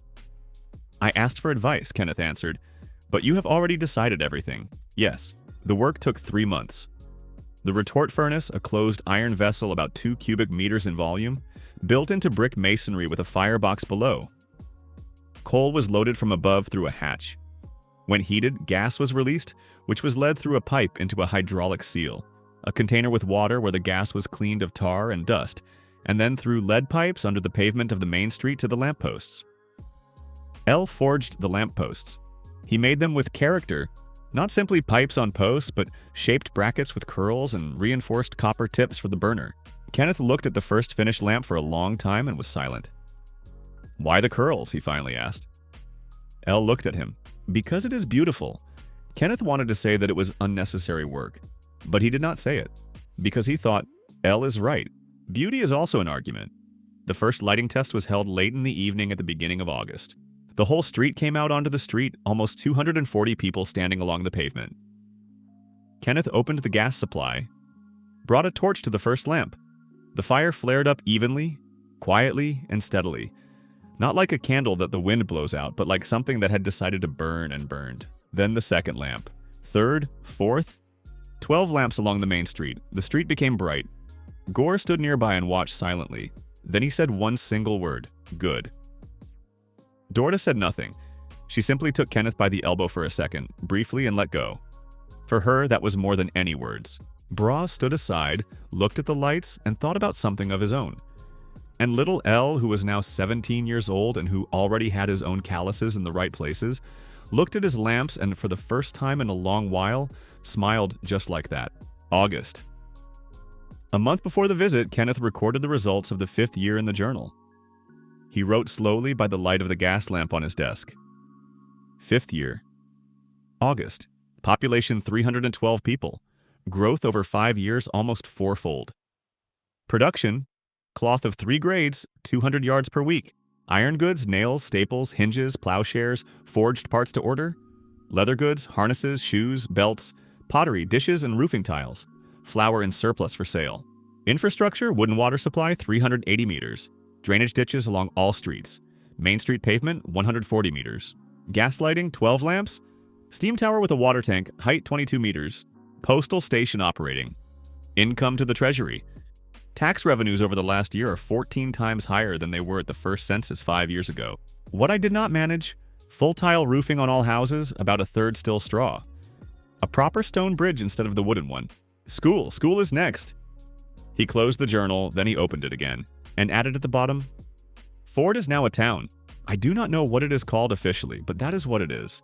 I asked for advice, Kenneth answered. But you have already decided everything. Yes. The work took 3 months. The retort furnace, a closed iron vessel about 2 cubic meters in volume, built into brick masonry with a firebox below. Coal was loaded from above through a hatch. When heated, gas was released, which was led through a pipe into a hydraulic seal, a container with water where the gas was cleaned of tar and dust, and then through lead pipes under the pavement of the main street to the lampposts. L forged the lampposts. He made them with character, not simply pipes on posts, but shaped brackets with curls and reinforced copper tips for the burner. Kenneth looked at the first finished lamp for a long time and was silent. Why the curls? He finally asked. L looked at him. Because it is beautiful. Kenneth wanted to say that it was unnecessary work, but he did not say it, because he thought, L is right. Beauty is also an argument. The first lighting test was held late in the evening at the beginning of August. The whole street came out onto the street, almost 240 people standing along the pavement. Kenneth opened the gas supply, brought a torch to the first lamp. The fire flared up evenly, quietly, and steadily. Not like a candle that the wind blows out, but like something that had decided to burn and burned. Then the second lamp. Third, fourth. 12 lamps along the main street. The street became bright. Gore stood nearby and watched silently. Then he said one single word. Good. Dorda said nothing. She simply took Kenneth by the elbow for a second, briefly, and let go. For her, that was more than any words. Bra stood aside, looked at the lights, and thought about something of his own. And little L, who was now 17 years old and who already had his own calluses in the right places, looked at his lamps and for the first time in a long while, smiled just like that. August. A month before the visit, Kenneth recorded the results of the 5th year in the journal. He wrote slowly by the light of the gas lamp on his desk. 5th year. August. Population 312 people. Growth over 5 years almost 4-fold. Production. Cloth of 3 grades, 200 yards per week. Iron goods, nails, staples, hinges, plowshares, forged parts to order. Leather goods, harnesses, shoes, belts, pottery, dishes, and roofing tiles. Flour in surplus for sale. Infrastructure, wooden water supply, 380 meters. Drainage ditches along all streets. Main street pavement, 140 meters. Gas lighting, 12 lamps. Steam tower with a water tank, height 22 meters. Postal station operating. Income to the treasury. Tax revenues over the last year are 14 times higher than they were at the first census 5 years ago. What I did not manage? Full tile roofing on all houses, about a third still straw. A proper stone bridge instead of the wooden one. School is next. He closed the journal, then he opened it again, and added at the bottom, Ford is now a town. I do not know what it is called officially, but that is what it is.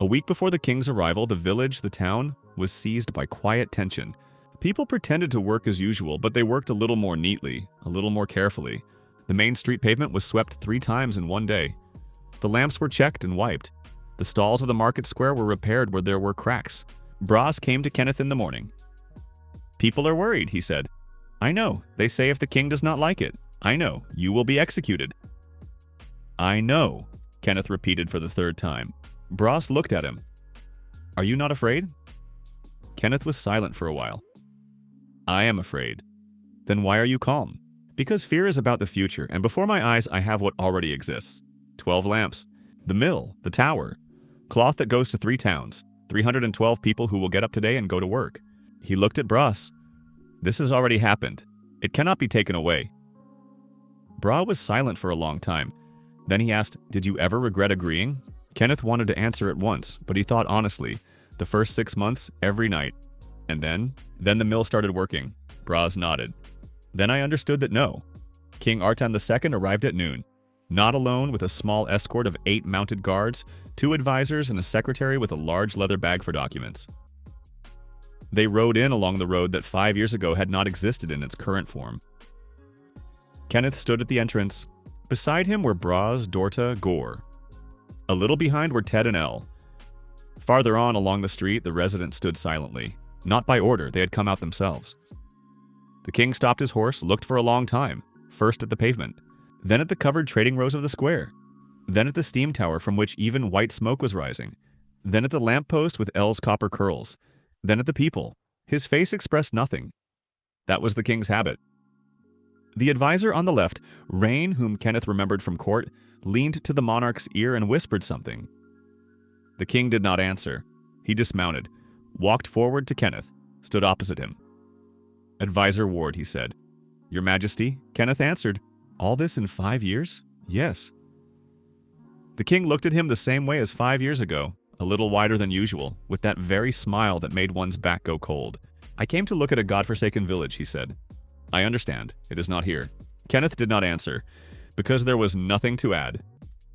A week before the king's arrival, the village, the town, was seized by quiet tension. People pretended to work as usual, but they worked a little more neatly, a little more carefully. The main street pavement was swept 3 times in one day. The lamps were checked and wiped. The stalls of the market square were repaired where there were cracks. Bras came to Kenneth in the morning. People are worried, he said. I know. They say if the king does not like it. I know. You will be executed. I know, Kenneth repeated for the 3rd time. Bras looked at him. Are you not afraid? Kenneth was silent for a while. I am afraid. Then why are you calm? Because fear is about the future, and before my eyes I have what already exists. 12 lamps. The mill. The tower. Cloth that goes to 3 towns. 312 people who will get up today and go to work. He looked at Bras. This has already happened. It cannot be taken away. Bra was silent for a long time. Then he asked, Did you ever regret agreeing? Kenneth wanted to answer at once, but he thought honestly. The first 6 months, every night. And then the mill started working. Bras nodded. Then I understood that no. King Artan II arrived at noon, not alone with a small escort of 8 mounted guards, 2 advisors, and a secretary with a large leather bag for documents. They rode in along the road that 5 years ago had not existed in its current form. Kenneth stood at the entrance. Beside him were Braz, Dorta, Gore. A little behind were Ted and Elle. Farther on along the street, the residents stood silently. Not by order, they had come out themselves. The king stopped his horse, looked for a long time, first at the pavement, then at the covered trading rows of the square, then at the steam tower from which even white smoke was rising, then at the lamppost with Elle's copper curls, then at the people. His face expressed nothing. That was the king's habit. The advisor on the left, Rain, whom Kenneth remembered from court, leaned to the monarch's ear and whispered something. The king did not answer. He dismounted, walked forward to Kenneth, stood opposite him. "Advisor Ward," he said. "Your Majesty?" Kenneth answered. "All this in 5 years?" "Yes." The king looked at him the same way as 5 years ago, a little wider than usual, with that very smile that made one's back go cold. "I came to look at a godforsaken village," he said. "I understand. It is not here." Kenneth did not answer, because there was nothing to add.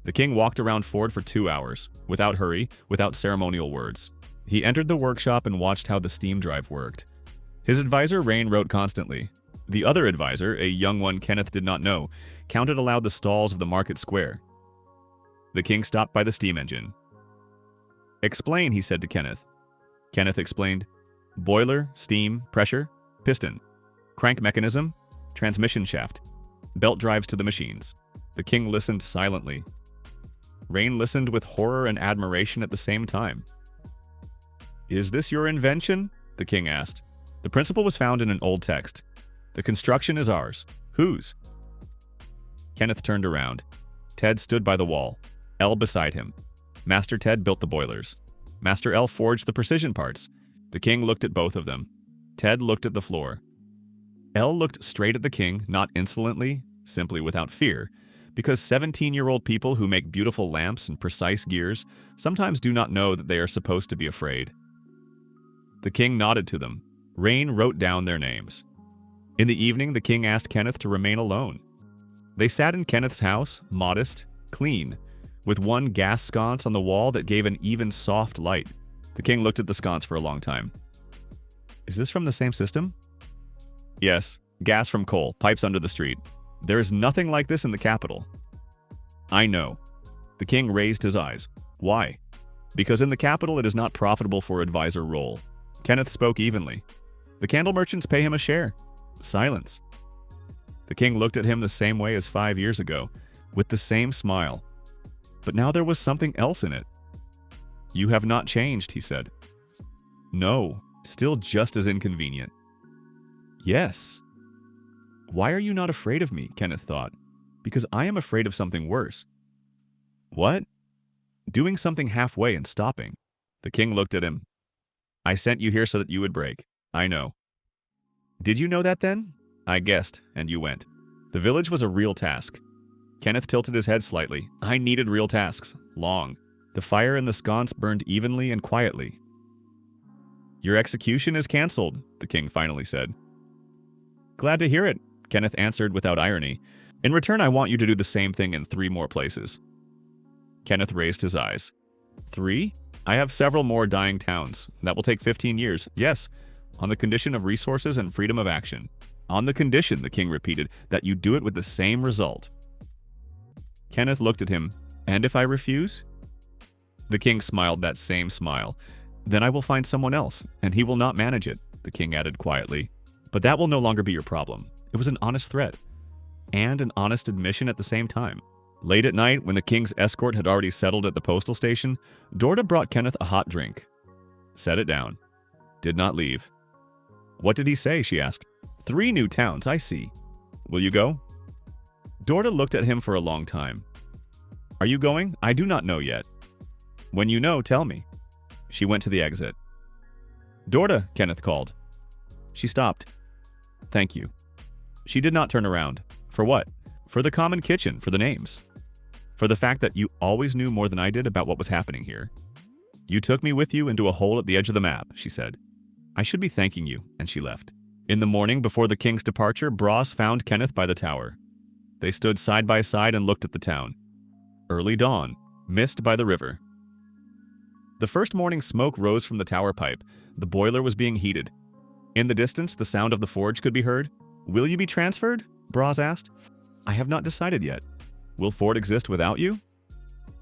The king walked around Ford for 2 hours, without hurry, without ceremonial words. He entered the workshop and watched how the steam drive worked. His advisor, Rain, wrote constantly. The other advisor, a young one Kenneth did not know, counted aloud the stalls of the market square. The king stopped by the steam engine. "Explain," he said to Kenneth. Kenneth explained. "Boiler, steam, pressure, piston, crank mechanism, transmission shaft, belt drives to the machines." The king listened silently. Rain listened with horror and admiration at the same time. "Is this your invention?" the king asked. "The principle was found in an old text. The construction is ours. Whose?" Kenneth turned around. Ted stood by the wall, Elle beside him. Master Ted built the boilers. Master Elle forged the precision parts. The king looked at both of them. Ted looked at the floor. Elle looked straight at the king, not insolently, simply without fear, because 17-year-old people who make beautiful lamps and precise gears sometimes do not know that they are supposed to be afraid. The king nodded to them. Rain wrote down their names. In the evening, the king asked Kenneth to remain alone. They sat in Kenneth's house, modest, clean, with one gas sconce on the wall that gave an even soft light. The king looked at the sconce for a long time. "Is this from the same system?" "Yes, gas from coal, pipes under the street. There is nothing like this in the capital." "I know." The king raised his eyes. "Why?" "Because in the capital it is not profitable for advisor role." Kenneth spoke evenly. "The candle merchants pay him a share." Silence. The king looked at him the same way as 5 years ago, with the same smile. But now there was something else in it. "You have not changed," he said. "No, still just as inconvenient." "Yes." "Why are you not afraid of me?" Kenneth thought. "Because I am afraid of something worse." "What?" "Doing something halfway and stopping." The king looked at him. "I sent you here so that you would break. I know." "Did you know that then?" "I guessed, and you went." The village was a real task. Kenneth tilted his head slightly. I needed real tasks. Long. The fire in the sconce burned evenly and quietly. "Your execution is cancelled," the king finally said. "Glad to hear it," Kenneth answered without irony. "In return, I want you to do the same thing in 3 more places." Kenneth raised his eyes. 3? I have several more dying towns. That will take 15 years. Yes, on the condition of resources and freedom of action. On the condition, the king repeated, that you do it with the same result. Kenneth looked at him. "And if I refuse?" The king smiled that same smile. "Then I will find someone else, and he will not manage it," the king added quietly. "But that will no longer be your problem." It was an honest threat, and an honest admission at the same time. Late at night, when the king's escort had already settled at the postal station, Dorta brought Kenneth a hot drink. Set it down. Did not leave. "What did he say?" she asked. 3 new towns, I see. Will you go?" Dorta looked at him for a long time. "Are you going? I do not know yet." "When you know, tell me." She went to the exit. "Dorta," Kenneth called. She stopped. "Thank you." She did not turn around. For what? For the common kitchen, for the names. For the fact that you always knew more than I did about what was happening here. "You took me with you into a hole at the edge of the map," she said. "I should be thanking you," and she left. In the morning before the king's departure, Bros found Kenneth by the tower. They stood side by side and looked at the town. Early dawn, mist by the river. The first morning smoke rose from the tower pipe. The boiler was being heated. In the distance, the sound of the forge could be heard. "Will you be transferred?" Bros asked. "I have not decided yet." "Will Ford exist without you?"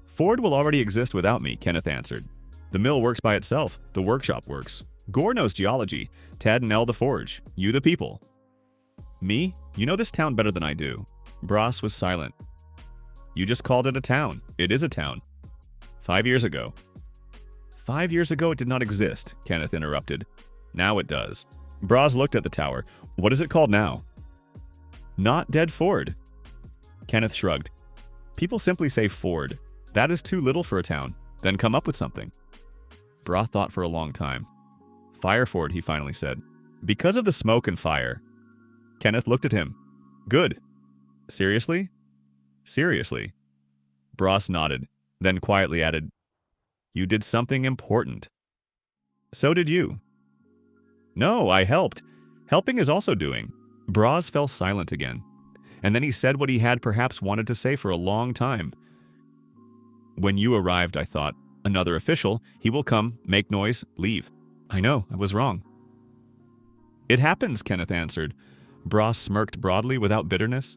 "Ford will already exist without me," Kenneth answered. "The mill works by itself. The workshop works. Gore knows geology. Ted and Elle the forge. You the people." "Me? You know this town better than I do." Bros was silent. "You just called it a town. It is a town." 5 years ago. 5 years ago it did not exist," Kenneth interrupted. "Now it does." Bros looked at the tower. "What is it called now?" "Not Dead Ford." Kenneth shrugged. "People simply say Ford. That is too little for a town. Then come up with something." Bros thought for a long time. "Fireford," he finally said. "Because of the smoke and fire." Kenneth looked at him. "Good." "Seriously?" "Seriously." Bros nodded, then quietly added, "You did something important." "So did you." "No, I helped. Helping is also doing." Bros fell silent again, and then he said what he had perhaps wanted to say for a long time. "When you arrived, I thought, another official, he will come, make noise, leave. I know, I was wrong." "It happens," Kenneth answered. Bros smirked broadly without bitterness.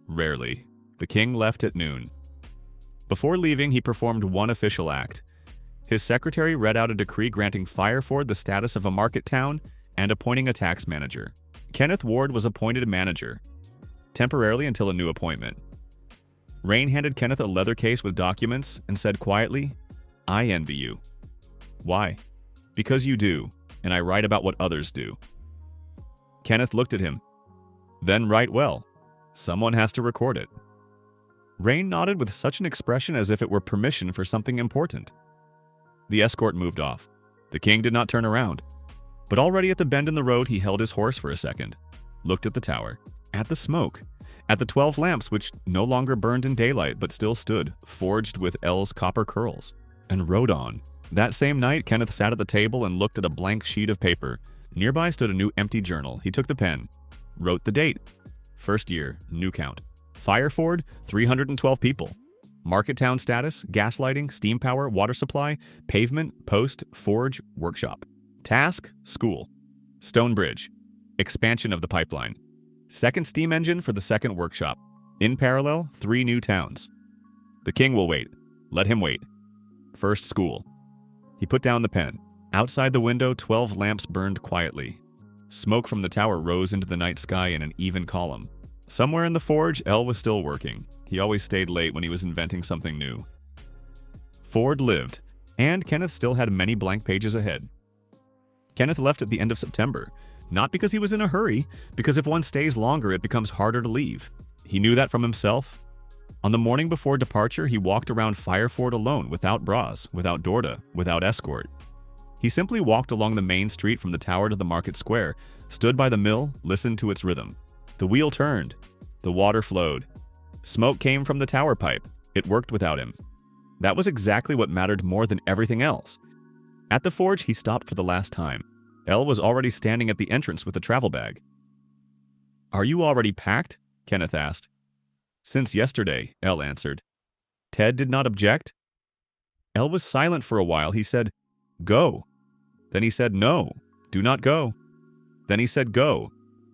"Rarely." The king left at noon. Before leaving, he performed one official act. His secretary read out a decree granting Fireford the status of a market town and appointing a tax manager. Kenneth Ward was appointed manager, temporarily until a new appointment. Rain handed Kenneth a leather case with documents and said quietly, "I envy you." "Why?" "Because you do, and I write about what others do." Kenneth looked at him. "Then write well. Someone has to record it." Rain nodded with such an expression as if it were permission for something important. The escort moved off. The king did not turn around. But already at the bend in the road, he held his horse for a second, looked at the tower, at the smoke, at the 12 lamps which no longer burned in daylight but still stood, forged with Elle's copper curls, and rode on. That same night, Kenneth sat at the table and looked at a blank sheet of paper. Nearby stood a new empty journal. He took the pen, wrote the date. First year, new count. Fireford, 312 people. Market town status, gas lighting, steam power, water supply, pavement, post, forge, workshop. Task, school. Stone bridge. Expansion of the pipeline. Second steam engine for the second workshop. In parallel, 3 new towns. The king will wait. Let him wait. First school. He put down the pen. Outside the window, 12 lamps burned quietly. Smoke from the tower rose into the night sky in an even column. Somewhere in the forge, Elle was still working. He always stayed late when he was inventing something new. Ford lived, and Kenneth still had many blank pages ahead. Kenneth left at the end of September, not because he was in a hurry, because if one stays longer, it becomes harder to leave. He knew that from himself. On the morning before departure, he walked around Fireford alone, without Bros, without Dorda, without escort. He simply walked along the main street from the tower to the market square, stood by the mill, listened to its rhythm. The wheel turned. The water flowed. Smoke came from the tower pipe. It worked without him. That was exactly what mattered more than everything else. At the forge, he stopped for the last time. Elle was already standing at the entrance with a travel bag. "Are you already packed?" Kenneth asked. "Since yesterday," Elle answered. "Ted did not object?" Elle was silent for a while. He said, "Go." Then he said, "No, do not go." Then he said, "Go.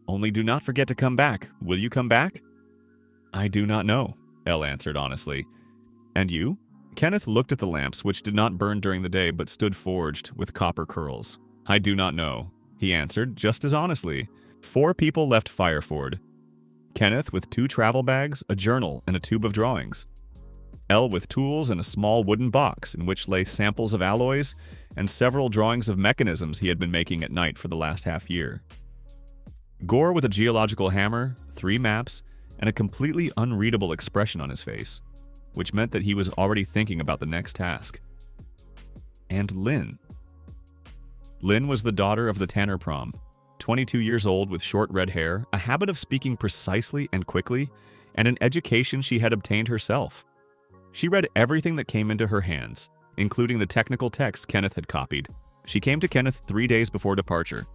Only do not forget to come back. Will you come back?" "I do not know," Elle answered honestly. "And you?" Kenneth looked at the lamps, which did not burn during the day but stood forged with copper curls. "I do not know," he answered just as honestly. 4 people left Fireford. Kenneth with 2 travel bags, a journal, and a tube of drawings. Elle with tools and a small wooden box in which lay samples of alloys and several drawings of mechanisms he had been making at night for the last half year. Gore with a geological hammer, 3 maps, and a completely unreadable expression on his face, which meant that he was already thinking about the next task. And Lynn. Lynn was the daughter of the Tanner Prom, 22 years old with short red hair, a habit of speaking precisely and quickly, and an education she had obtained herself. She read everything that came into her hands, including the technical text Kenneth had copied. She came to Kenneth 3 days before departure.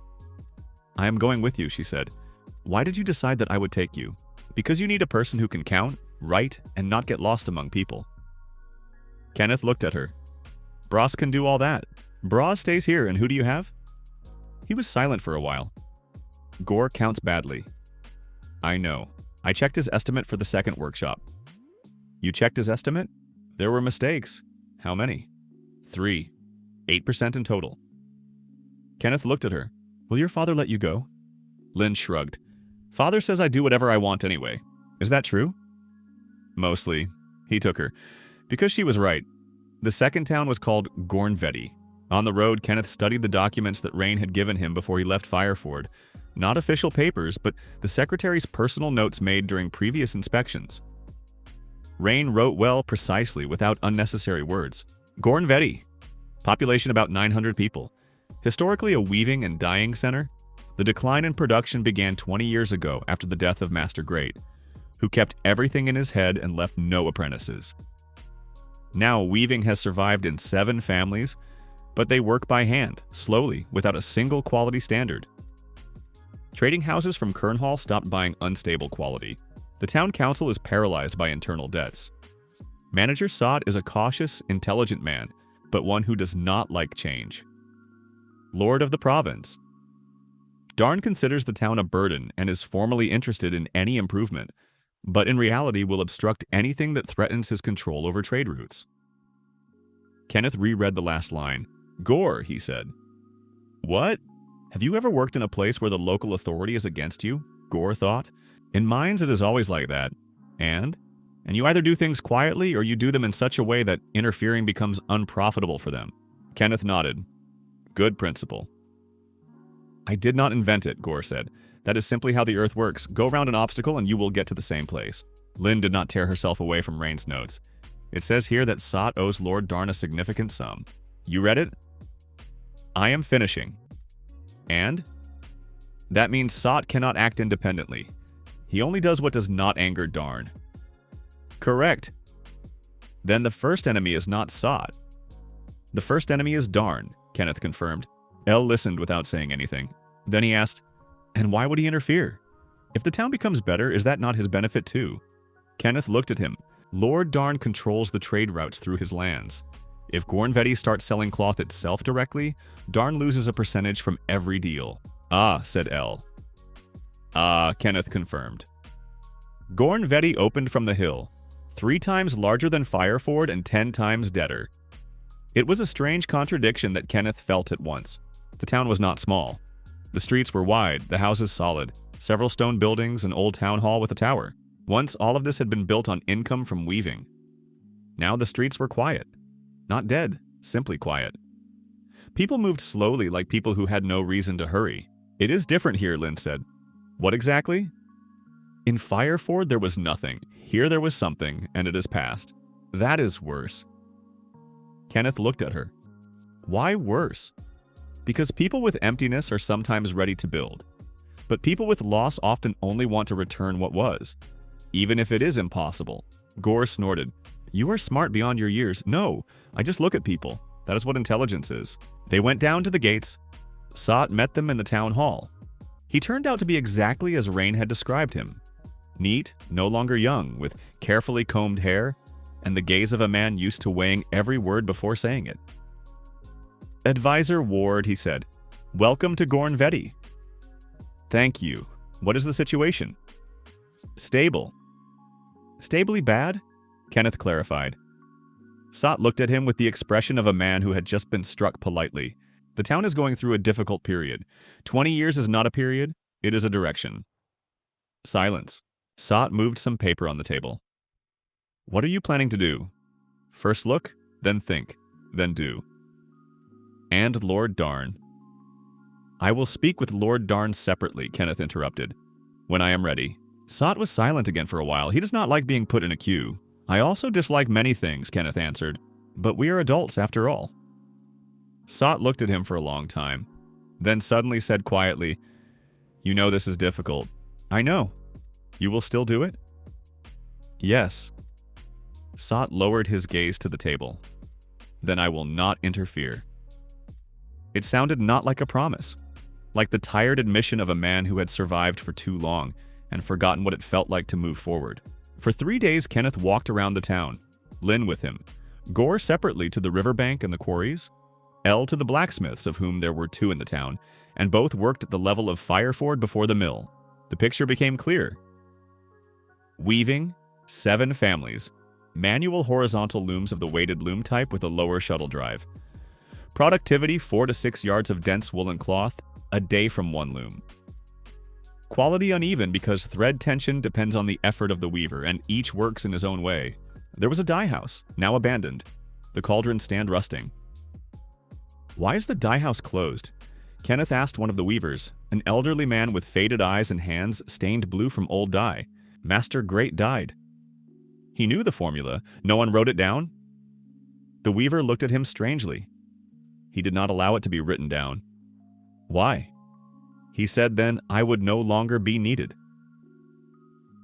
I am going with you, she said. Why did you decide that I would take you? Because you need a person who can count, write, and not get lost among people. Kenneth looked at her. Bras can do all that. Bras stays here, and who do you have? He was silent for a while. Gore counts badly. I know. I checked his estimate for the second workshop. You checked his estimate? There were mistakes. How many? 3. 8% in total. Kenneth looked at her. Will your father let you go? Lynn shrugged. Father says I do whatever I want anyway. Is that true? Mostly. He took her. Because she was right. The second town was called Gornvetti. On the road, Kenneth studied the documents that Rain had given him before he left Fireford. Not official papers, but the secretary's personal notes made during previous inspections. Rain wrote well precisely without unnecessary words. Gornvetti. Population about 900 people. Historically a weaving and dyeing center, the decline in production began 20 years ago after the death of Master Great, who kept everything in his head and left no apprentices. Now weaving has survived in 7 families, but they work by hand, slowly, without a single quality standard. Trading houses from Kernhall stopped buying unstable quality. The town council is paralyzed by internal debts. Manager Sod is a cautious, intelligent man, but one who does not like change. Lord of the province. Darn considers the town a burden and is formally interested in any improvement, but in reality will obstruct anything that threatens his control over trade routes. Kenneth reread the last line. Gore, he said. What? Have you ever worked in a place where the local authority is against you? Gore thought. In mines it is always like that. And you either do things quietly or you do them in such a way that interfering becomes unprofitable for them. Kenneth nodded. Good principle. I did not invent it, Gore said. That is simply how the earth works. Go around an obstacle and you will get to the same place. Lynn did not tear herself away from Rain's notes. It says here that Sot owes Lord Darn a significant sum. You read it? I am finishing. And? That means Sot cannot act independently. He only does what does not anger Darn. Correct. Then the first enemy is not Sot. The first enemy is Darn, Kenneth confirmed. Elle listened without saying anything. Then he asked, and why would he interfere? If the town becomes better, is that not his benefit too? Kenneth looked at him. Lord Darn controls the trade routes through his lands. If Gornvetti starts selling cloth itself directly, Darn loses a percentage from every deal. Ah, said Elle. Ah, Kenneth confirmed. Gornvetti opened from the hill, 3 times larger than Fireford and 10 times deader. It was a strange contradiction that Kenneth felt at once. The town was not small. The streets were wide, the houses solid, several stone buildings, an old town hall with a tower. Once all of this had been built on income from weaving. Now the streets were quiet. Not dead, simply quiet. People moved slowly like people who had no reason to hurry. It is different here, Lynn said. What exactly? In Fireford there was nothing. Here there was something, and it is past. That is worse. Kenneth looked at her. Why worse? Because people with emptiness are sometimes ready to build. But people with loss often only want to return what was, even if it is impossible. Gore snorted. You are smart beyond your years. No, I just look at people. That is what intelligence is. They went down to the gates. Sot met them in the town hall. He turned out to be exactly as Rain had described him. Neat, no longer young, with carefully combed hair, and the gaze of a man used to weighing every word before saying it. Advisor Ward, he said. Welcome to Gornvetti. Thank you. What is the situation? Stable. Stably bad? Kenneth clarified. Sot looked at him with the expression of a man who had just been struck politely. The town is going through a difficult period. 20 years is not a period, it is a direction. Silence. Sot moved some paper on the table. What are you planning to do? First look, then think, then do. And Lord Darn. I will speak with Lord Darn separately, Kenneth interrupted. When I am ready. Sot was silent again for a while. He does not like being put in a queue. I also dislike many things, Kenneth answered. But we are adults after all. Sot looked at him for a long time, then suddenly said quietly, You know this is difficult. I know. You will still do it? Yes. Sot lowered his gaze to the table. Then I will not interfere. It sounded not like a promise. like the tired admission of a man who had survived for too long and forgotten what it felt like to move forward. For 3 days, Kenneth walked around the town, Lynn with him, Gore separately to the riverbank and the quarries, Elle to the blacksmiths, of whom there were 2 in the town, and both worked at the level of Fireford before the mill. The picture became clear. Weaving, 7 families. Manual horizontal looms of the weighted loom type with a lower shuttle drive. Productivity 4 to 6 yards of dense woolen cloth, a day from one loom. Quality uneven because thread tension depends on the effort of the weaver, and each works in his own way. There was a dye house, now abandoned. The cauldron stand rusting. Why is the dye house closed? Kenneth asked one of the weavers, an elderly man with faded eyes and hands stained blue from old dye. Master Great died. He knew the formula. No one wrote it down? The weaver looked at him strangely. He did not allow it to be written down. Why? He said then I would no longer be needed.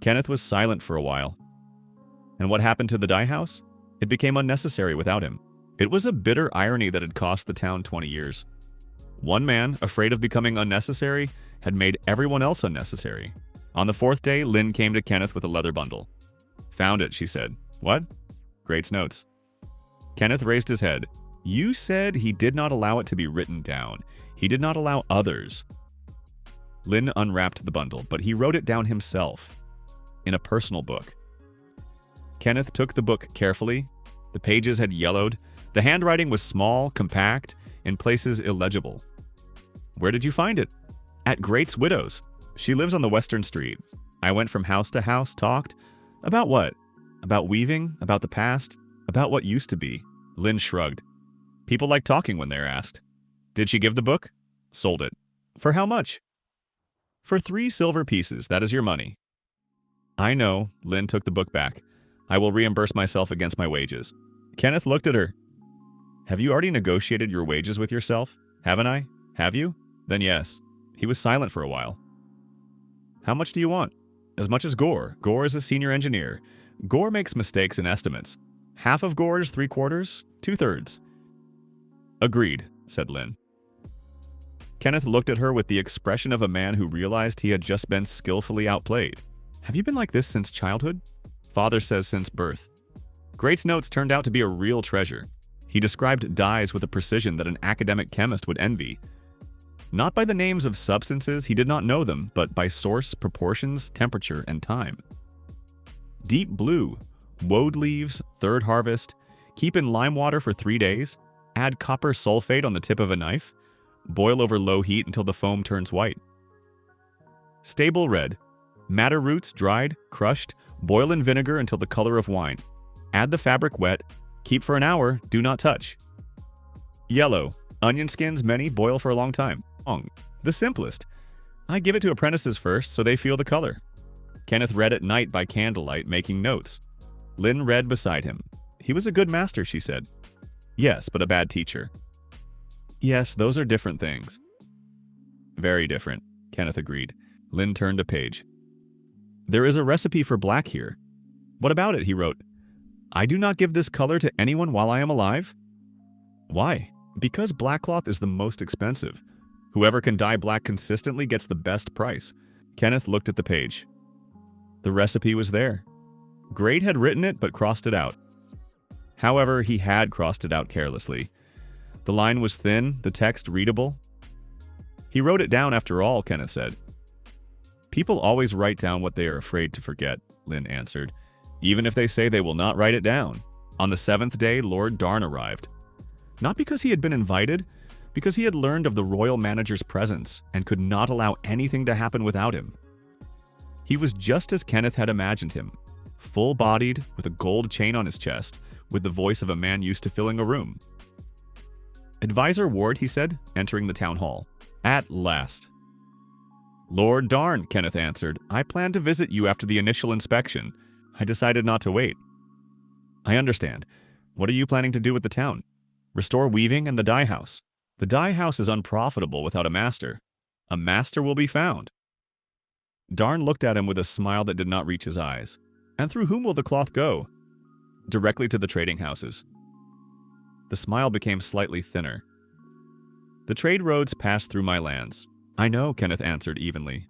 Kenneth was silent for a while. And what happened to the dye house? It became unnecessary without him. It was a bitter irony that had cost the town 20 years. One man, afraid of becoming unnecessary, had made everyone else unnecessary. On the 4th day, Lynn came to Kenneth with a leather bundle. Found it, she said. What? Great's notes. Kenneth raised his head. You said he did not allow it to be written down. He did not allow others. Lynn unwrapped the bundle, but he wrote it down himself. In a personal book. Kenneth took the book carefully. The pages had yellowed. The handwriting was small, compact, in places illegible. Where did you find it? At Great's widow's. She lives on the Western Street. I went from house to house, talked. About what? About weaving? About the past? About what used to be? Lynn shrugged. People like talking when they're asked. Did she give the book? Sold it. For how much? For 3 silver pieces. That is your money. I know. Lynn took the book back. I will reimburse myself against my wages. Kenneth looked at her. Have you already negotiated your wages with yourself? Haven't I? Have you? Then yes. He was silent for a while. How much do you want? As much as Gore. Gore is a senior engineer. Gore makes mistakes in estimates. Half of Gore's 3/4, 2/3. Agreed, said Lynn. Kenneth looked at her with the expression of a man who realized he had just been skillfully outplayed. Have you been like this since childhood? Father says since birth. Great's notes turned out to be a real treasure. He described dyes with a precision that an academic chemist would envy. Not by the names of substances, he did not know them, but by source, proportions, temperature, and time. Deep blue, woad leaves, 3rd harvest, keep in lime water for 3 days, add copper sulfate on the tip of a knife, boil over low heat until the foam turns white. Stable red, madder roots dried, crushed, boil in vinegar until the color of wine. Add the fabric wet, keep for an hour, do not touch. Yellow, onion skins many, boil for a long time. The simplest. I give it to apprentices first so they feel the color. Kenneth read at night by candlelight, making notes. Lynn read beside him. He was a good master, she said. Yes, but a bad teacher. Yes, those are different things. Very different, Kenneth agreed. Lynn turned a page. There is a recipe for black here. What about it, he wrote. I do not give this color to anyone while I am alive? Why? Because black cloth is the most expensive. Whoever can dye black consistently gets the best price. Kenneth looked at the page. The recipe was there. Great had written it but crossed it out. However, he had crossed it out carelessly. The line was thin, the text readable. He wrote it down after all, Kenneth said. People always write down what they are afraid to forget, Lynn answered, even if they say they will not write it down. On the 7th day, Lord Darn arrived. Not because he had been invited, because he had learned of the royal manager's presence and could not allow anything to happen without him. He was just as Kenneth had imagined him, full-bodied, with a gold chain on his chest, with the voice of a man used to filling a room. Advisor Ward, he said, entering the town hall. At last. Lord Darn, Kenneth answered. I planned to visit you after the initial inspection. I decided not to wait. I understand. What are you planning to do with the town? Restore weaving and the dye house. The dye house is unprofitable without a master. A master will be found. Darn looked at him with a smile that did not reach his eyes. And through whom will the cloth go? Directly to the trading houses. The smile became slightly thinner. The trade roads pass through my lands. I know, Kenneth answered evenly.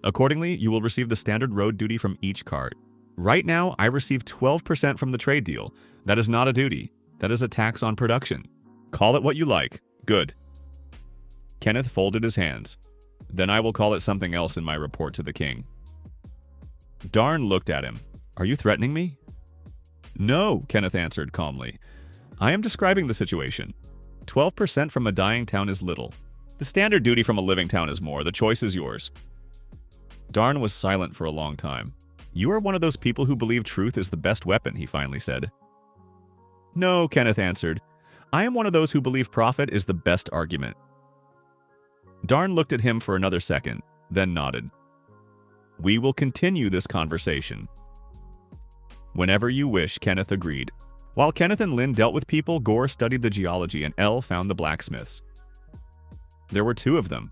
Accordingly, you will receive the standard road duty from each cart. Right now, I receive 12% from the trade deal. That is not a duty. That is a tax on production. Call it what you like. Good. Kenneth folded his hands. Then I will call it something else in my report to the king. Darn looked at him. Are you threatening me? No, Kenneth answered calmly. I am describing the situation. 12% from a dying town is little. The standard duty from a living town is more. The choice is yours. Darn was silent for a long time. You are one of those people who believe truth is the best weapon, he finally said. No, Kenneth answered. I am one of those who believe profit is the best argument. Darn looked at him for another second, then nodded. We will continue this conversation. Whenever you wish, Kenneth agreed. While Kenneth and Lin dealt with people, Gore studied the geology and Elle found the blacksmiths. There were two of them.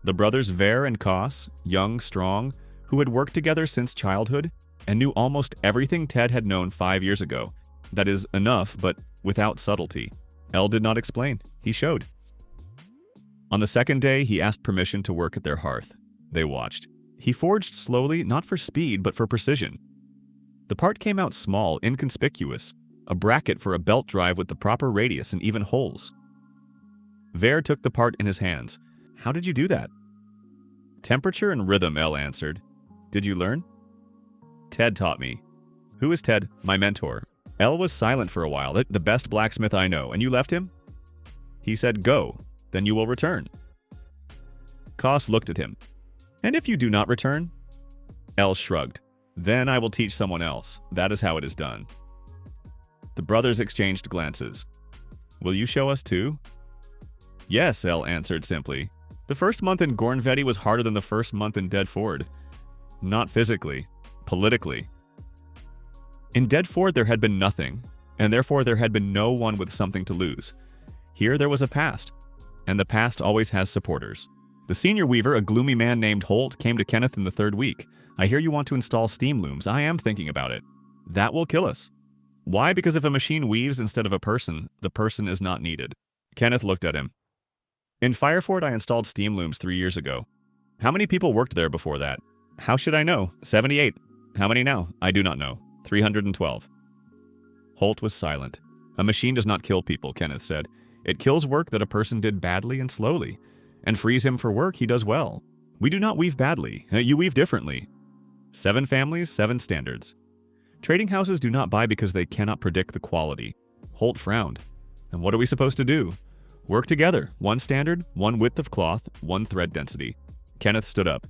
The brothers Ver and Koss, young, strong, who had worked together since childhood and knew almost everything Ted had known 5 years ago. That is, enough, but without subtlety. Elle did not explain. He showed. On the second day, he asked permission to work at their hearth. They watched. He forged slowly, not for speed, but for precision. The part came out small, inconspicuous, a bracket for a belt drive with the proper radius and even holes. Ver took the part in his hands. How did you do that? Temperature and rhythm, Elle answered. Did you learn? Ted taught me. Who is Ted? My mentor. Elle was silent for a while. The best blacksmith I know. And you left him? He said, go. Then you will return. Koss looked at him. And if you do not return? Elle shrugged. Then I will teach someone else. That is how it is done. The brothers exchanged glances. Will you show us too? Yes, Elle answered simply. The first month in Gornvetti was harder than the first month in Dead Ford. Not physically, politically. In Dead Ford there had been nothing, and therefore there had been no one with something to lose. Here there was a past, and the past always has supporters. The senior weaver, a gloomy man named Holt, came to Kenneth in the third week. I hear you want to install steam looms. I am thinking about it. That will kill us. Why? Because if a machine weaves instead of a person, the person is not needed. Kenneth looked at him. In Fireford, I installed steam looms 3 years ago. How many people worked there before that? How should I know? 78. How many now? I do not know. 312. Holt was silent. A machine does not kill people, Kenneth said. It kills work that a person did badly and slowly, and frees him for work he does well. We do not weave badly. You weave differently. 7 families, 7 standards. Trading houses do not buy because they cannot predict the quality. Holt frowned. And what are we supposed to do? Work together. 1 standard, 1 width of cloth, 1 thread density. Kenneth stood up.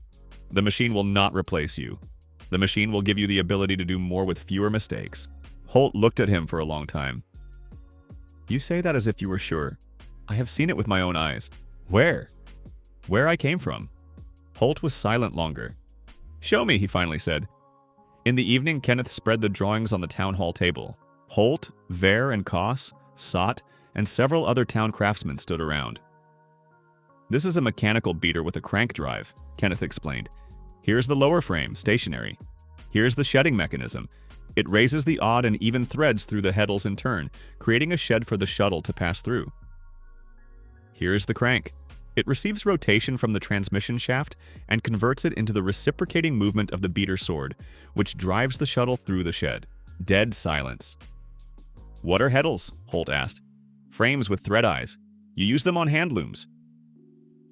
The machine will not replace you. The machine will give you the ability to do more with fewer mistakes. Holt looked at him for a long time. You say that as if you were sure. I have seen it with my own eyes. Where? Where I came from. Holt was silent longer. Show me, he finally said. In the evening, Kenneth spread the drawings on the town hall table. Holt, Ver and Koss, Sott, and several other town craftsmen stood around. This is a mechanical beater with a crank drive, Kenneth explained. Here's the lower frame, stationary. Here's the shedding mechanism. It raises the odd and even threads through the heddles in turn, creating a shed for the shuttle to pass through. Here's the crank. It receives rotation from the transmission shaft and converts it into the reciprocating movement of the beater sword, which drives the shuttle through the shed. Dead silence. What are heddles? Holt asked. Frames with thread eyes. You use them on hand looms.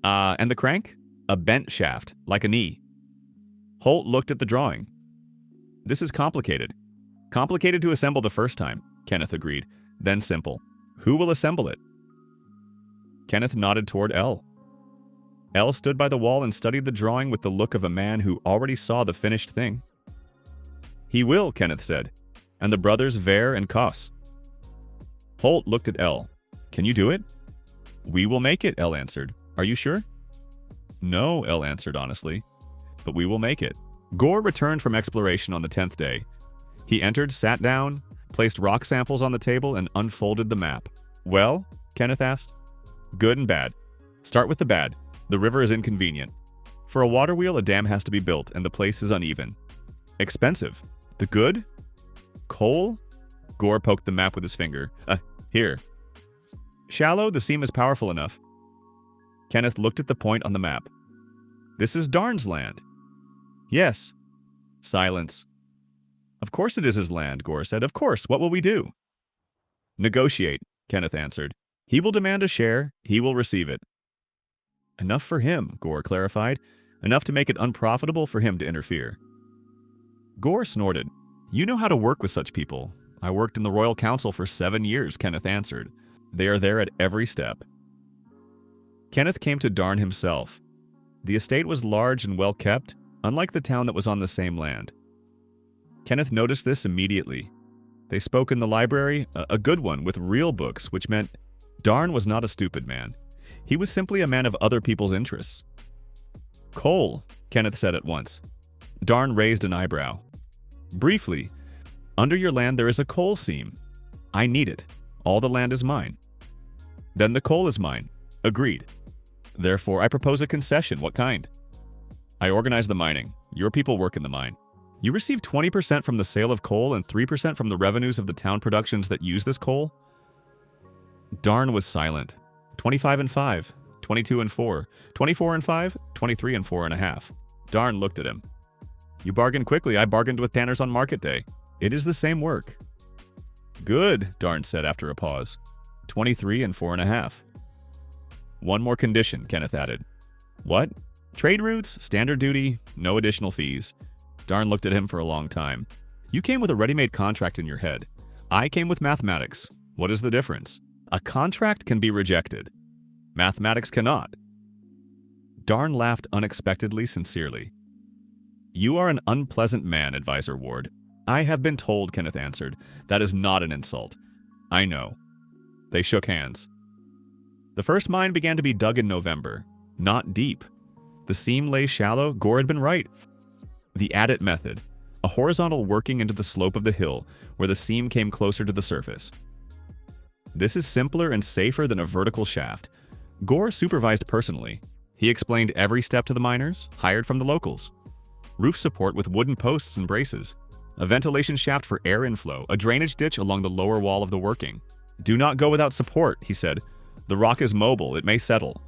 And the crank? A bent shaft, like a knee. Holt looked at the drawing. This is complicated. Complicated to assemble the first time, Kenneth agreed. Then simple. Who will assemble it? Kenneth nodded toward Elle. Elle stood by the wall and studied the drawing with the look of a man who already saw the finished thing. He will, Kenneth said. And the brothers Ver and Koss. Holt looked at Elle. Can you do it? We will make it, Elle answered. Are you sure? No, Elle answered honestly. But we will make it. Gore returned from exploration on the 10th day. He entered, sat down, placed rock samples on the table, and unfolded the map. Well? Kenneth asked. Good and bad. Start with the bad. The river is inconvenient. For a water wheel, a dam has to be built, and the place is uneven. Expensive. The good? Coal? Gore poked the map with his finger. Here. Shallow, the seam is powerful enough. Kenneth looked at the point on the map. This is Darn's land. Yes. Silence. Of course it is his land, Gore said. Of course. What will we do? Negotiate, Kenneth answered. He will demand a share. He will receive it. Enough for him, Gore clarified. Enough to make it unprofitable for him to interfere. Gore snorted. You know how to work with such people. I worked in the Royal Council for 7 years, Kenneth answered. They are there at every step. Kenneth came to Darn himself. The estate was large and well kept, unlike the town that was on the same land. Kenneth noticed this immediately. They spoke in the library, a good one, with real books, which meant Darn was not a stupid man. He was simply a man of other people's interests. Coal, Kenneth said at once. Darn raised an eyebrow. Briefly, under your land there is a coal seam. I need it. All the land is mine. Then the coal is mine. Agreed. Therefore, I propose a concession. What kind? I organize the mining. Your people work in the mine. You receive 20% from the sale of coal and 3% from the revenues of the town productions that use this coal? Darn was silent. 25 and 5, 22 and 4, 24 and 5, 23 and 4.5. Darn looked at him. You bargained quickly. I bargained with tanners on market day. It is the same work. Good, Darn said after a pause. 23 and 4.5. One more condition, Kenneth added. What? Trade routes, standard duty, no additional fees. Darn looked at him for a long time. You came with a ready-made contract in your head. I came with mathematics. What is the difference? A contract can be rejected. Mathematics cannot. Darn laughed unexpectedly sincerely. You are an unpleasant man, Advisor Ward. I have been told, Kenneth answered. That is not an insult. I know. They shook hands. The first mine began to be dug in November. Not deep. The seam lay shallow. Gore had been right. The adit method. A horizontal working into the slope of the hill, where the seam came closer to the surface. This is simpler and safer than a vertical shaft. Gore supervised personally. He explained every step to the miners, hired from the locals. Roof support with wooden posts and braces. A ventilation shaft for air inflow, a drainage ditch along the lower wall of the working. Do not go without support, he said. The rock is mobile, it may settle.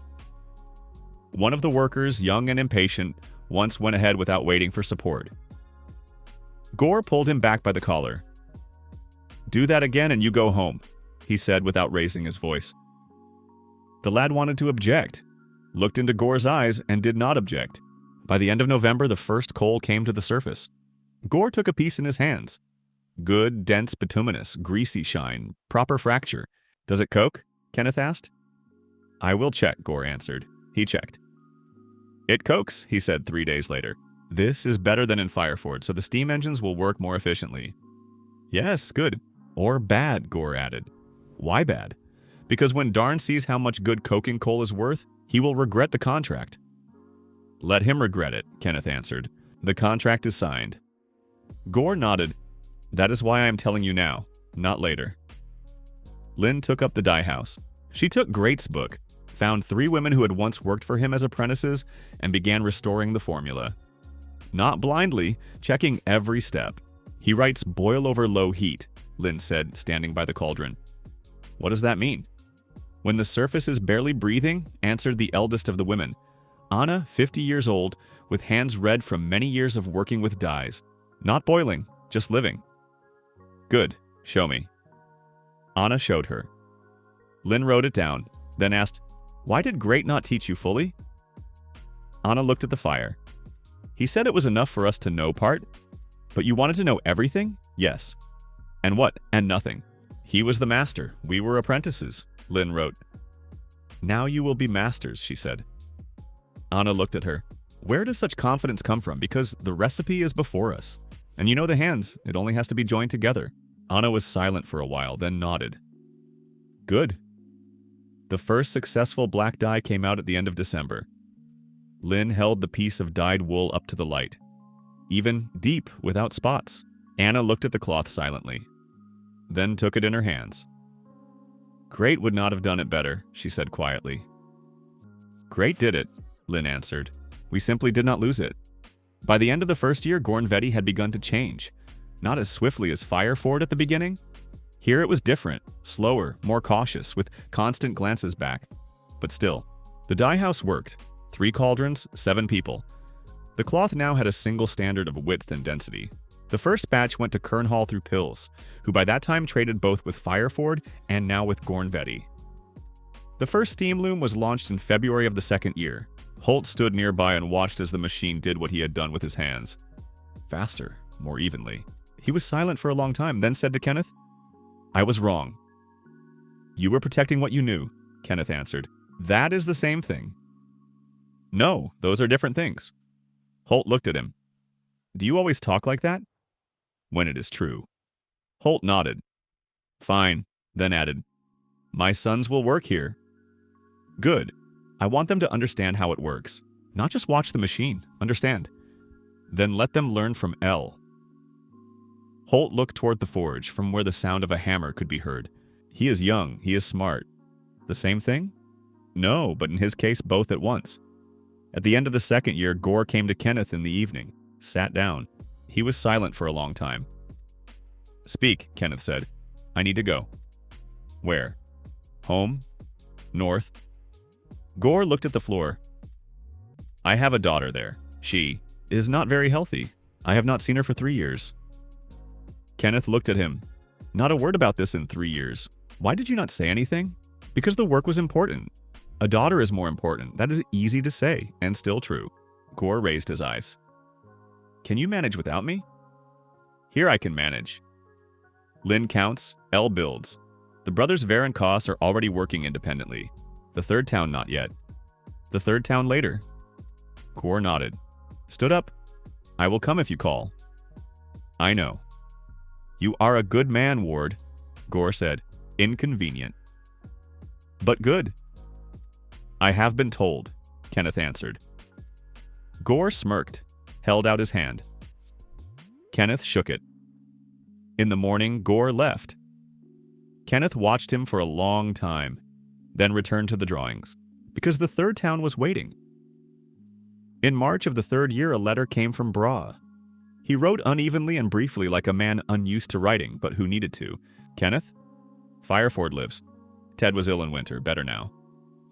One of the workers, young and impatient, once went ahead without waiting for support. Gore pulled him back by the collar. Do that again and you go home, he said without raising his voice. The lad wanted to object, looked into Gore's eyes, and did not object. By the end of November, the first coal came to the surface. Gore took a piece in his hands. Good, dense, bituminous, greasy shine, proper fracture. Does it coke? Kenneth asked. I will check, Gore answered. He checked. It cokes, he said 3 days later. This is better than in Fireford, so the steam engines will work more efficiently. Yes, good. Or bad, Gore added. Why bad? Because when Darn sees how much good coking coal is worth, he will regret the contract. Let him regret it, Kenneth answered. The contract is signed. Gore nodded. That is why I am telling you now, not later. Lynn took up the dye house. She took Great's book, found 3 women who had once worked for him as apprentices, and began restoring the formula. Not blindly, checking every step. He writes boil over low heat, Lynn said, standing by the cauldron. What does that mean? When the surface is barely breathing, answered the eldest of the women. Anna, 50 years old, with hands red from many years of working with dyes. Not boiling, just living. Good, show me. Anna showed her. Lynn wrote it down, then asked, Why did Great not teach you fully? Anna looked at the fire. He said it was enough for us to know part. But you wanted to know everything? Yes. And what? And nothing. He was the master. We were apprentices, Lynn wrote. Now you will be masters, she said. Anna looked at her. Where does such confidence come from? Because the recipe is before us. And you know the hands. It only has to be joined together. Anna was silent for a while, then nodded. Good. The first successful black dye came out at the end of December. Lynn held the piece of dyed wool up to the light. Even deep, without spots. Anna looked at the cloth silently, then took it in her hands. Great would not have done it better, she said quietly. Great did it, Lynn answered. We simply did not lose it. By the end of the first year, Gornvetti had begun to change. Not as swiftly as Fireford at the beginning. Here it was different, slower, more cautious, with constant glances back. But still, the dye house worked. 3 cauldrons, 7 people. The cloth now had a single standard of width and density. The first batch went to Kernhall through Pills, who by that time traded both with Fireford and now with Gornvetti. The first steam loom was launched in February of the second year. Holt stood nearby and watched as the machine did what he had done with his hands. Faster, more evenly. He was silent for a long time, then said to Kenneth, "I was wrong." "You were protecting what you knew," Kenneth answered. "That is the same thing." "No, those are different things." Holt looked at him. "Do you always talk like that?" "When it is true." Holt nodded. "Fine," then added, "My sons will work here." "Good. I want them to understand how it works. Not just watch the machine. Understand? Then let them learn from L." Holt looked toward the forge, from where the sound of a hammer could be heard. "He is young. He is smart." "The same thing?" "No, but in his case, both at once." At the end of the second year, Gore came to Kenneth in the evening, sat down. He was silent for a long time. "Speak," Kenneth said. "I need to go." "Where?" "Home. North." Gore looked at the floor. "I have a daughter there. She is not very healthy. I have not seen her for 3 years." Kenneth looked at him. "Not a word about this in 3 years. Why did you not say anything?" "Because the work was important. A daughter is more important. That is easy to say, and still true." Gore raised his eyes. "Can you manage without me?" "Here I can manage." Lynn counts, L builds. The brothers Ver and Koss are already working independently. The third town not yet. The third town later. Gore nodded. Stood up. "I will come if you call." "I know." "You are a good man, Ward," Gore said. "Inconvenient." "But good." "I have been told," Kenneth answered. Gore smirked, held out his hand. Kenneth shook it. In the morning, Gore left. Kenneth watched him for a long time, then returned to the drawings, because the third town was waiting. In March of the third year, a letter came from Bra. He wrote unevenly and briefly like a man unused to writing, but who needed to. "Kenneth? Fireford lives. Ted was ill in winter, better now.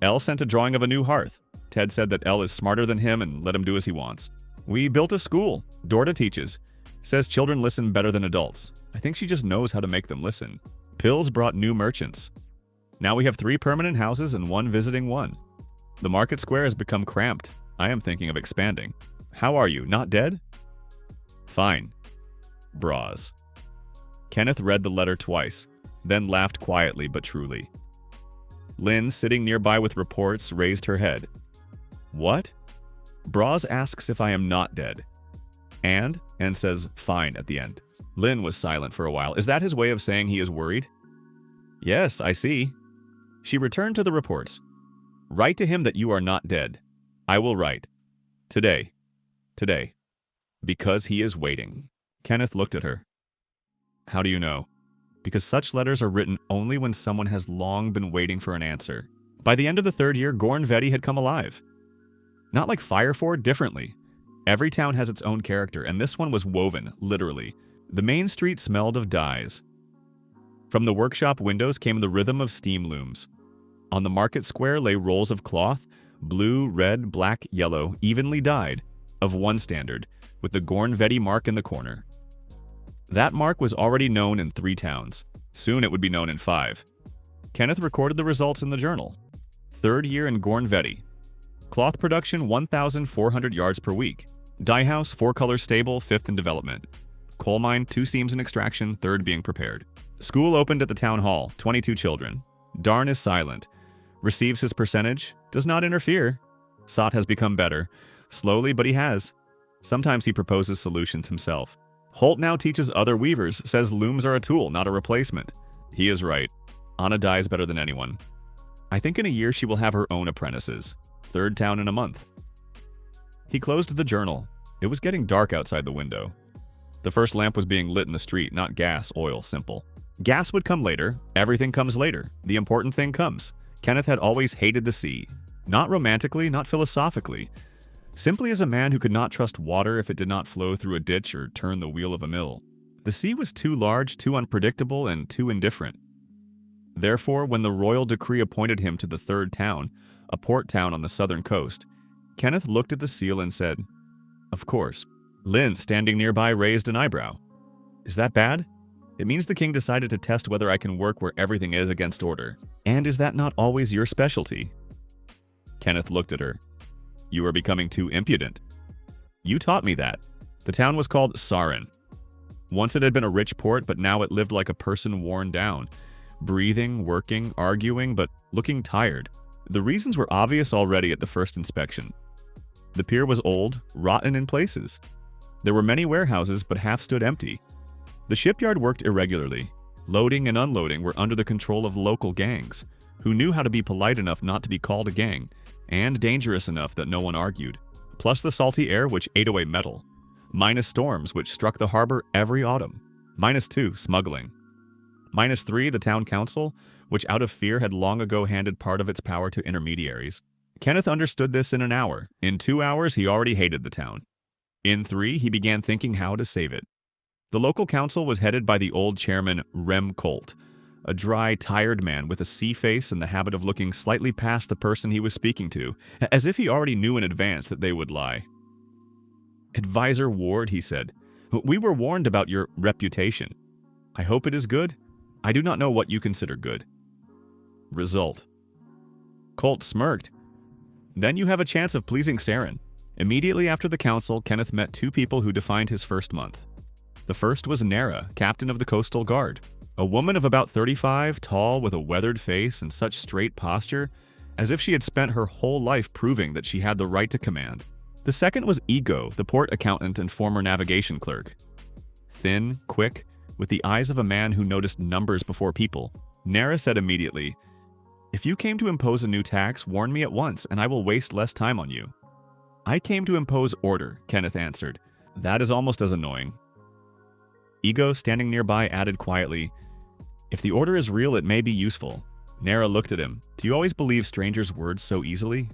L sent a drawing of a new hearth. Ted said that L is smarter than him and let him do as he wants. We built a school. Dorda teaches. Says children listen better than adults. I think she just knows how to make them listen. Pills brought new merchants. Now we have 3 permanent houses and 1 visiting one. The market square has become cramped. I am thinking of expanding. How are you, not dead?" "Fine." Bras. Kenneth read the letter twice, then laughed quietly but truly. Lynn, sitting nearby with reports, raised her head. "What?" Bras asks if I am not dead. And says fine at the end. Lynn was silent for a while. Is that his way of saying he is worried? "Yes, I see." She returned to the reports. "Write to him that you are not dead." "I will write. Today. Today. Because he is waiting." Kenneth looked at her. "How do you know?" "Because such letters are written only when someone has long been waiting for an answer." By the end of the third year, Gornvetti had come alive. Not like Fireford, differently. Every town has its own character, and this one was woven, literally. The main street smelled of dyes. From the workshop windows came the rhythm of steam looms. On the market square lay rolls of cloth, blue, red, black, yellow, evenly dyed, of one standard, with the Gornvetti mark in the corner. That mark was already known in 3 towns. Soon it would be known in 5. Kenneth recorded the results in the journal. Third year in Gornvetti. Cloth production 1,400 yards per week. Dye house, 4-color stable, 5th in development. Coal mine, 2 seams in extraction, 3rd being prepared. School opened at the town hall, 22 children. Darn is silent. Receives his percentage, does not interfere. Sot has become better. Slowly, but he has. Sometimes he proposes solutions himself. Holt now teaches other weavers, says looms are a tool, not a replacement. He is right. Anna dyes better than anyone. I think in a year she will have her own apprentices. 3rd town in a month. He closed the journal. It was getting dark outside the window. The first lamp was being lit in the street, not gas, oil, simple. Gas would come later. Everything comes later. The important thing comes. Kenneth had always hated the sea. Not romantically, not philosophically. Simply as a man who could not trust water if it did not flow through a ditch or turn the wheel of a mill. The sea was too large, too unpredictable, and too indifferent. Therefore, when the royal decree appointed him to the 3rd town, a port town on the southern coast, Kenneth looked at the seal and said, "Of course." Lynn, standing nearby, raised an eyebrow. "Is that bad? It means the king decided to test whether I can work where everything is against order. And is that not always your specialty?" Kenneth looked at her. "You are becoming too impudent." "You taught me that." The town was called Sarin. Once it had been a rich port, but now it lived like a person worn down, breathing, working, arguing, but looking tired. The reasons were obvious already at the first inspection. The pier was old, rotten in places. There were many warehouses, but half stood empty. The shipyard worked irregularly. Loading and unloading were under the control of local gangs, who knew how to be polite enough not to be called a gang, and dangerous enough that no one argued. Plus the salty air which ate away metal. Minus storms which struck the harbor every autumn. -2, smuggling. -3, the town council, which out of fear had long ago handed part of its power to intermediaries. Kenneth understood this in an hour. In 2 hours, he already hated the town. In 3, he began thinking how to save it. The local council was headed by the old chairman, Rem Colt, a dry, tired man with a sea face and the habit of looking slightly past the person he was speaking to, as if he already knew in advance that they would lie. "Advisor Ward," he said, "we were warned about your reputation. I hope it is good. I do not know what you consider good." Result. Colt smirked. "Then you have a chance of pleasing Saren." Immediately after the council, Kenneth met 2 people who defined his first month. The first was Nara, captain of the Coastal Guard, a woman of about 35, tall, with a weathered face and such straight posture, as if she had spent her whole life proving that she had the right to command. The second was Ego, the port accountant and former navigation clerk. Thin, quick, with the eyes of a man who noticed numbers before people, Nara said immediately, "If you came to impose a new tax, warn me at once, and I will waste less time on you." "I came to impose order," Kenneth answered. "That is almost as annoying." Ego, standing nearby, added quietly, "If the order is real, it may be useful." Nara looked at him. "Do you always believe strangers' words so easily?"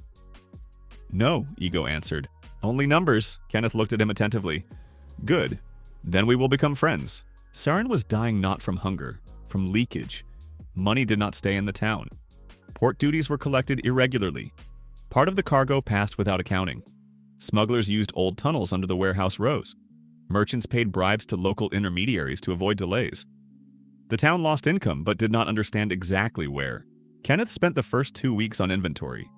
"No," Ego answered. "Only numbers." Kenneth looked at him attentively. "Good. Then we will become friends." Saren was dying not from hunger, from leakage. Money did not stay in the town. Port duties were collected irregularly. Part of the cargo passed without accounting. Smugglers used old tunnels under the warehouse rows. Merchants paid bribes to local intermediaries to avoid delays. The town lost income but did not understand exactly where. Kenneth spent the first 2 weeks on inventory,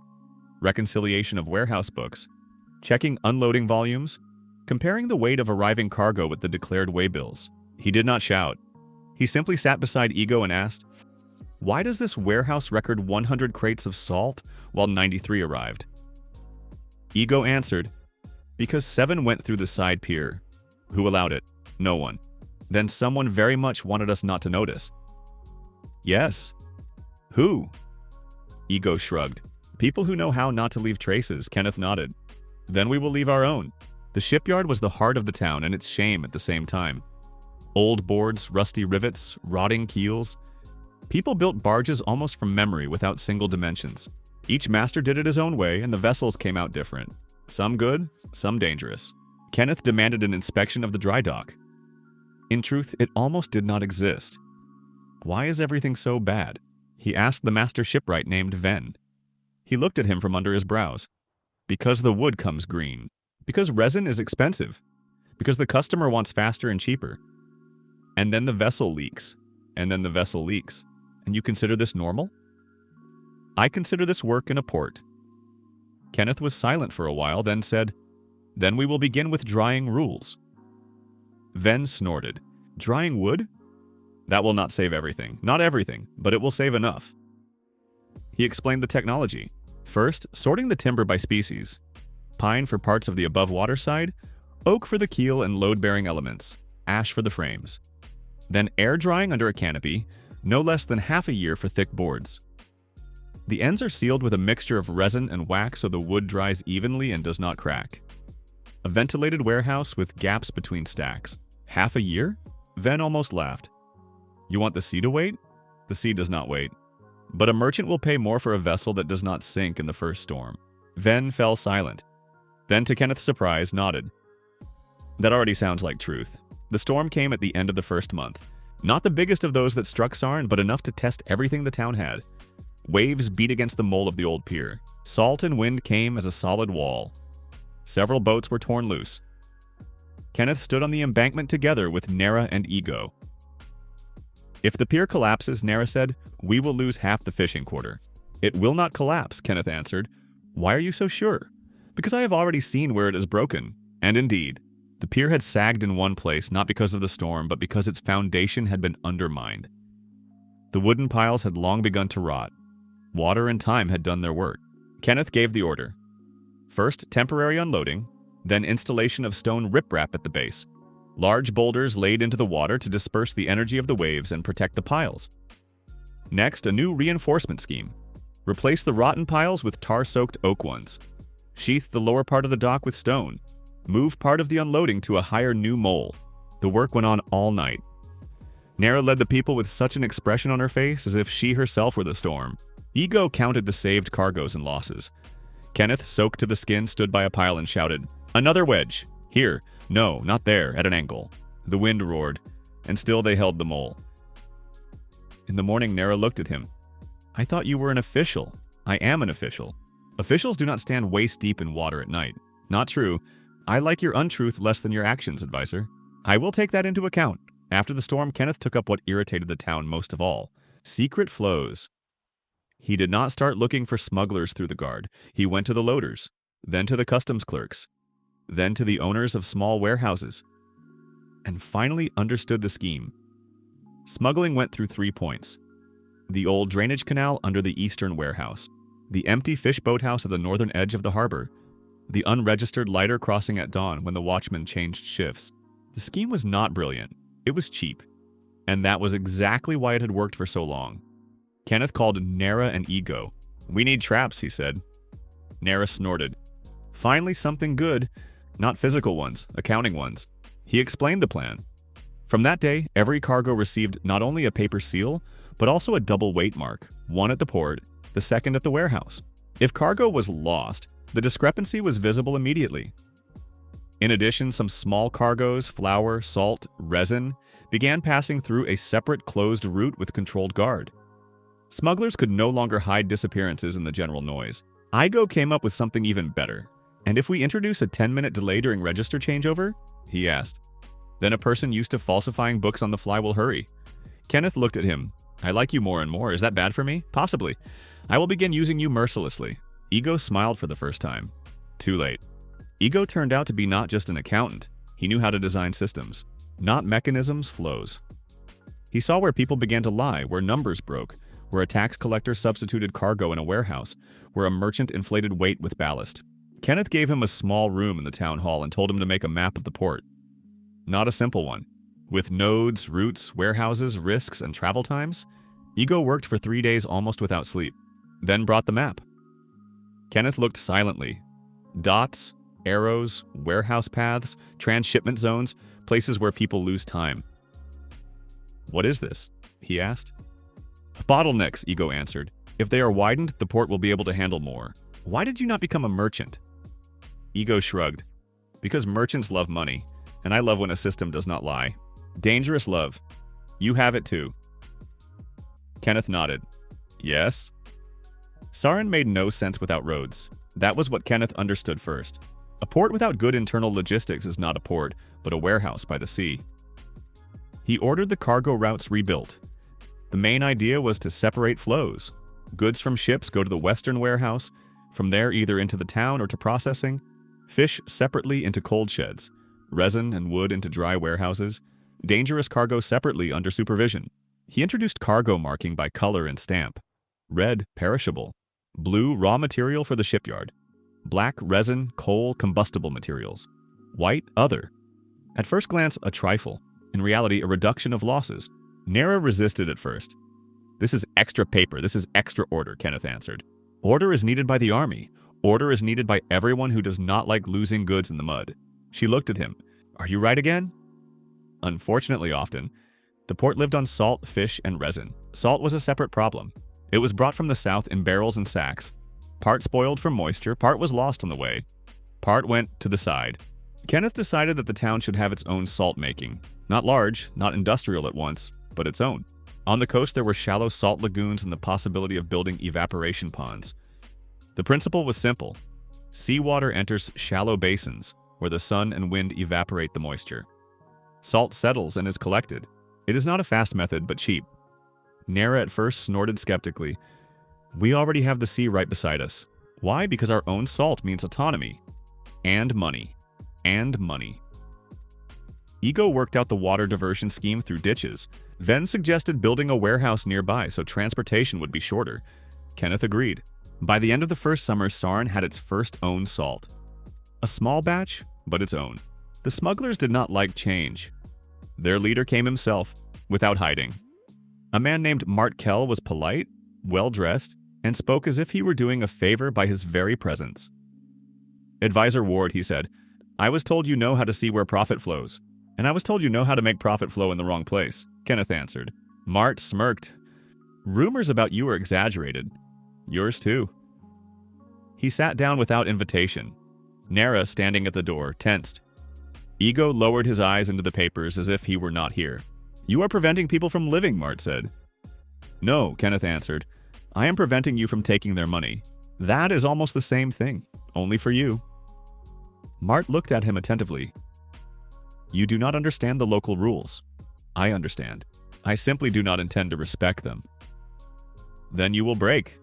reconciliation of warehouse books, checking unloading volumes, comparing the weight of arriving cargo with the declared waybills. He did not shout. He simply sat beside Ego and asked, "Why does this warehouse record 100 crates of salt while 93 arrived?" Ego answered, "Because 7 went through the side pier." "Who allowed it?" "No one." "Then someone very much wanted us not to notice." "Yes." "Who?" Ego shrugged. "People who know how not to leave traces." Kenneth nodded. "Then we will leave our own." The shipyard was the heart of the town and its shame at the same time. Old boards, rusty rivets, rotting keels. People built barges almost from memory without single dimensions. Each master did it his own way, and the vessels came out different. Some good, some dangerous. Kenneth demanded an inspection of the dry dock. In truth, it almost did not exist. "Why is everything so bad?" he asked the master shipwright named Ven. He looked at him from under his brows. "Because the wood comes green. Because resin is expensive. Because the customer wants faster and cheaper. And then the vessel leaks. And then the vessel leaks. And you consider this normal?" "I consider this work in a port." Kenneth was silent for a while, then said, "Then we will begin with drying rules." Ven snorted. "Drying wood? That will not save everything. Not everything, but it will save enough." He explained the technology. First, sorting the timber by species. Pine for parts of the above water side, oak for the keel and load-bearing elements, ash for the frames. Then air drying under a canopy, no less than half a year for thick boards. The ends are sealed with a mixture of resin and wax so the wood dries evenly and does not crack. A ventilated warehouse with gaps between stacks. Half a year? Ven almost laughed. "You want the sea to wait?" "The sea does not wait. But a merchant will pay more for a vessel that does not sink in the first storm." Ven fell silent. Then, to Kenneth's surprise, nodded. "That already sounds like truth." The storm came at the end of the first month. Not the biggest of those that struck Sarn, but enough to test everything the town had. Waves beat against the mole of the old pier. Salt and wind came as a solid wall. Several boats were torn loose. Kenneth stood on the embankment together with Nera and Ego. "If the pier collapses," Nera said, "we will lose half the fishing quarter." "It will not collapse," Kenneth answered. "Why are you so sure?" "Because I have already seen where it is broken." And indeed, the pier had sagged in one place not because of the storm, but because its foundation had been undermined. The wooden piles had long begun to rot. Water and time had done their work. Kenneth gave the order. First, temporary unloading, then installation of stone riprap at the base. Large boulders laid into the water to disperse the energy of the waves and protect the piles. Next, a new reinforcement scheme. Replace the rotten piles with tar-soaked oak ones. Sheath the lower part of the dock with stone. Move part of the unloading to a higher new mole. The work went on all night. Nera led the people with such an expression on her face as if she herself were the storm. Ego counted the saved cargoes and losses. Kenneth, soaked to the skin, stood by a pile and shouted, "Another wedge! Here! No, not there, at an angle." The wind roared, and still they held the mole. In the morning, Nera looked at him. "I thought you were an official." "I am an official." "Officials do not stand waist-deep in water at night." "Not true. I like your untruth less than your actions, advisor." "I will take that into account." After the storm, Kenneth took up what irritated the town most of all: secret flows. He did not start looking for smugglers through the guard. He went to the loaders, then to the customs clerks, then to the owners of small warehouses, and finally understood the scheme. Smuggling went through 3 points: the old drainage canal under the eastern warehouse, the empty fish boathouse at the northern edge of the harbor, the unregistered lighter crossing at dawn when the watchmen changed shifts. The scheme was not brilliant. It was cheap. And that was exactly why it had worked for so long. Kenneth called Nera and Ego. "We need traps," he said. Nera snorted. "Finally something good. Not physical ones, accounting ones." He explained the plan. From that day, every cargo received not only a paper seal, but also a double weight mark, one at the port, the second at the warehouse. If cargo was lost, the discrepancy was visible immediately. In addition, some small cargoes, flour, salt, resin, began passing through a separate closed route with controlled guard. Smugglers could no longer hide disappearances in the general noise. Igo came up with something even better. "And if we introduce a 10-minute delay during register changeover?" he asked. "Then a person used to falsifying books on the fly will hurry." Kenneth looked at him. "I like you more and more. Is that bad for me? Possibly. I will begin using you mercilessly." Ego smiled for the first time. Too late. Ego turned out to be not just an accountant. He knew how to design systems. Not mechanisms, flows. He saw where people began to lie, where numbers broke, where a tax collector substituted cargo in a warehouse, where a merchant inflated weight with ballast. Kenneth gave him a small room in the town hall and told him to make a map of the port. Not a simple one. With nodes, routes, warehouses, risks, and travel times, Ego worked for 3 days almost without sleep, then brought the map. Kenneth looked silently. Dots, arrows, warehouse paths, transshipment zones, places where people lose time. "What is this?" he asked. "Bottlenecks," Ego answered. "If they are widened, the port will be able to handle more." "Why did you not become a merchant?" Ego shrugged. "Because merchants love money, and I love when a system does not lie. Dangerous love. You have it too." Kenneth nodded. "Yes?" Sarin made no sense without roads. That was what Kenneth understood first. A port without good internal logistics is not a port, but a warehouse by the sea. He ordered the cargo routes rebuilt. The main idea was to separate flows. Goods from ships go to the western warehouse, from there either into the town or to processing, fish separately into cold sheds, resin and wood into dry warehouses, dangerous cargo separately under supervision. He introduced cargo marking by color and stamp. Red, perishable. Blue, raw material for the shipyard. Black, resin, coal, combustible materials. White, other. At first glance, a trifle. In reality, a reduction of losses. Nera resisted at first. "This is extra paper. This is extra order," Kenneth answered. "Order is needed by the army. Order is needed by everyone who does not like losing goods in the mud." She looked at him. "Are you right again?" Unfortunately, often. The port lived on salt, fish, and resin. Salt was a separate problem. It was brought from the south in barrels and sacks. Part spoiled from moisture, part was lost on the way. Part went to the side. Kenneth decided that the town should have its own salt making. Not large, not industrial at once, but its own. On the coast, there were shallow salt lagoons and the possibility of building evaporation ponds. The principle was simple. Seawater enters shallow basins, where the sun and wind evaporate the moisture. Salt settles and is collected. It is not a fast method, but cheap. Nera at first snorted skeptically. We already have the sea right beside us. Why? Because our own salt means autonomy. And money. And money. Ego worked out the water diversion scheme through ditches. Ven suggested building a warehouse nearby so transportation would be shorter. Kenneth agreed. By the end of the first summer, Sarn had its first own salt. A small batch, but its own. The smugglers did not like change. Their leader came himself, without hiding. A man named Mart Kell was polite, well-dressed, and spoke as if he were doing a favor by his very presence. Advisor Ward, he said, I was told you know how to see where profit flows. And I was told you know how to make profit flow in the wrong place, Kenneth answered. Mart smirked. Rumors about you are exaggerated. Yours too. He sat down without invitation. Nera, standing at the door, tensed. Ego lowered his eyes into the papers as if he were not here. You are preventing people from living, Mart said. No, Kenneth answered. I am preventing you from taking their money. That is almost the same thing, only for you. Mart looked at him attentively. You do not understand the local rules. I understand. I simply do not intend to respect them. Then you will break,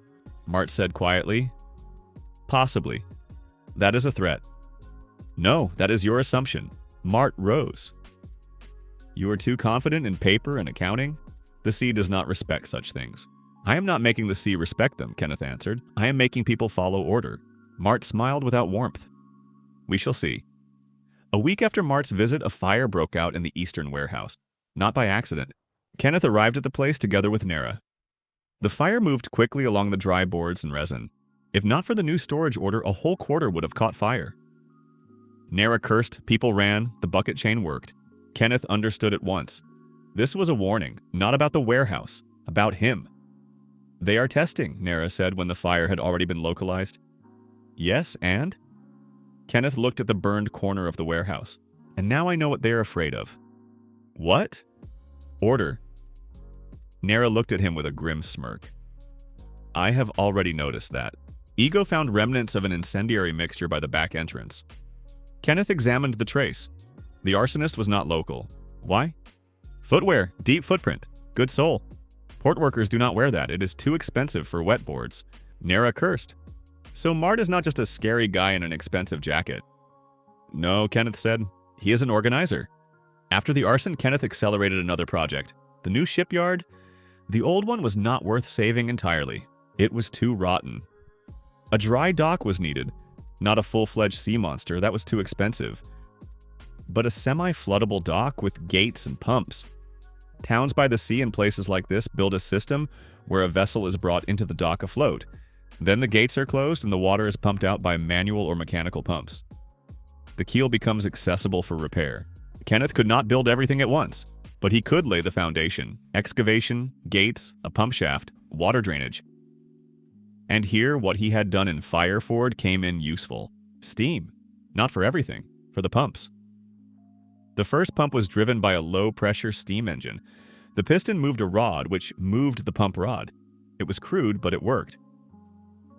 Mart said quietly. Possibly. That is a threat. No, that is your assumption. Mart rose. You are too confident in paper and accounting? The sea does not respect such things. I am not making the sea respect them, Kenneth answered. I am making people follow order. Mart smiled without warmth. We shall see. A week after Mart's visit, a fire broke out in the eastern warehouse. Not by accident. Kenneth arrived at the place together with Nera. The fire moved quickly along the dry boards and resin. If not for the new storage order, a whole quarter would have caught fire. Nera cursed, people ran, the bucket chain worked. Kenneth understood at once. This was a warning, not about the warehouse, about him. They are testing, Nera said when the fire had already been localized. Yes, and? Kenneth looked at the burned corner of the warehouse. And now I know what they are afraid of. What? Order. Nera looked at him with a grim smirk. I have already noticed that. Ego found remnants of an incendiary mixture by the back entrance. Kenneth examined the trace. The arsonist was not local. Why? Footwear, deep footprint, good sole. Port workers do not wear that. It is too expensive for wet boards. Nera cursed. So Mart is not just a scary guy in an expensive jacket. No, Kenneth said. He is an organizer. After the arson, Kenneth accelerated another project. The new shipyard? The old one was not worth saving entirely. It was too rotten. A dry dock was needed. Not a full-fledged sea monster, that was too expensive. But a semi-floodable dock with gates and pumps. Towns by the sea and places like this build a system where a vessel is brought into the dock afloat. Then the gates are closed and the water is pumped out by manual or mechanical pumps. The keel becomes accessible for repair. Kenneth could not build everything at once, but he could lay the foundation, excavation, gates, a pump shaft, water drainage. And here, what he had done in Fireford came in useful. Steam. Not for everything, for the pumps. The first pump was driven by a low-pressure steam engine. The piston moved a rod, which moved the pump rod. It was crude, but it worked.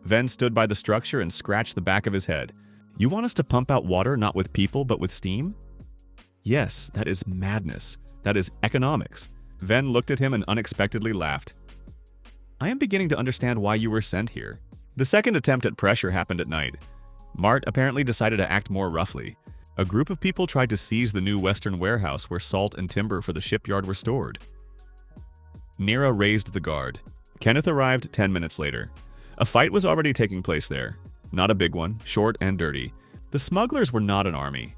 Ven stood by the structure and scratched the back of his head. You want us to pump out water not with people, but with steam? Yes, that is madness. That is economics. Ven looked at him and unexpectedly laughed. I am beginning to understand why you were sent here. The second attempt at pressure happened at night. Mart apparently decided to act more roughly. A group of people tried to seize the new western warehouse where salt and timber for the shipyard were stored. Nera raised the guard. Kenneth arrived 10 minutes later. A fight was already taking place there. Not a big one, short and dirty. The smugglers were not an army,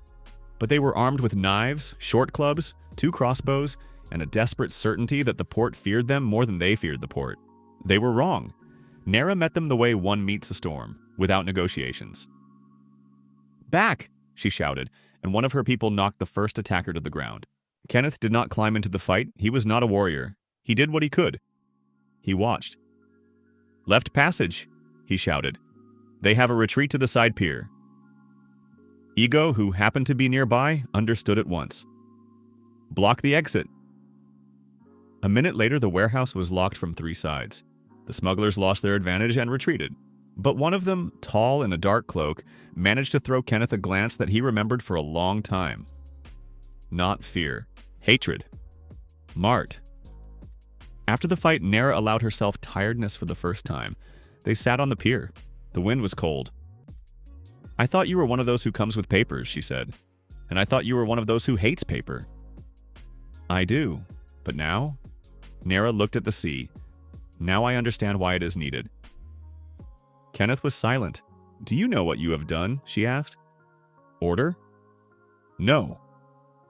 but they were armed with knives, short clubs, 2 crossbows, and a desperate certainty that the port feared them more than they feared the port. They were wrong. Nera met them the way one meets a storm, without negotiations. Back! She shouted, and one of her people knocked the first attacker to the ground. Kenneth did not climb into the fight. He was not a warrior. He did what he could. He watched. Left passage, he shouted. They have a retreat to the side pier. Ego, who happened to be nearby, understood at once. Block the exit. A minute later, the warehouse was locked from 3 sides. The smugglers lost their advantage and retreated. But one of them, tall in a dark cloak, managed to throw Kenneth a glance that he remembered for a long time. Not fear. Hatred. Mart. After the fight, Nara allowed herself tiredness for the first time. They sat on the pier. The wind was cold. "I thought you were one of those who comes with papers," she said. "And I thought you were one of those who hates paper." "I do. But now?" Nara looked at the sea. "Now I understand why it is needed." Kenneth was silent. "Do you know what you have done?" she asked. "Order?" "No.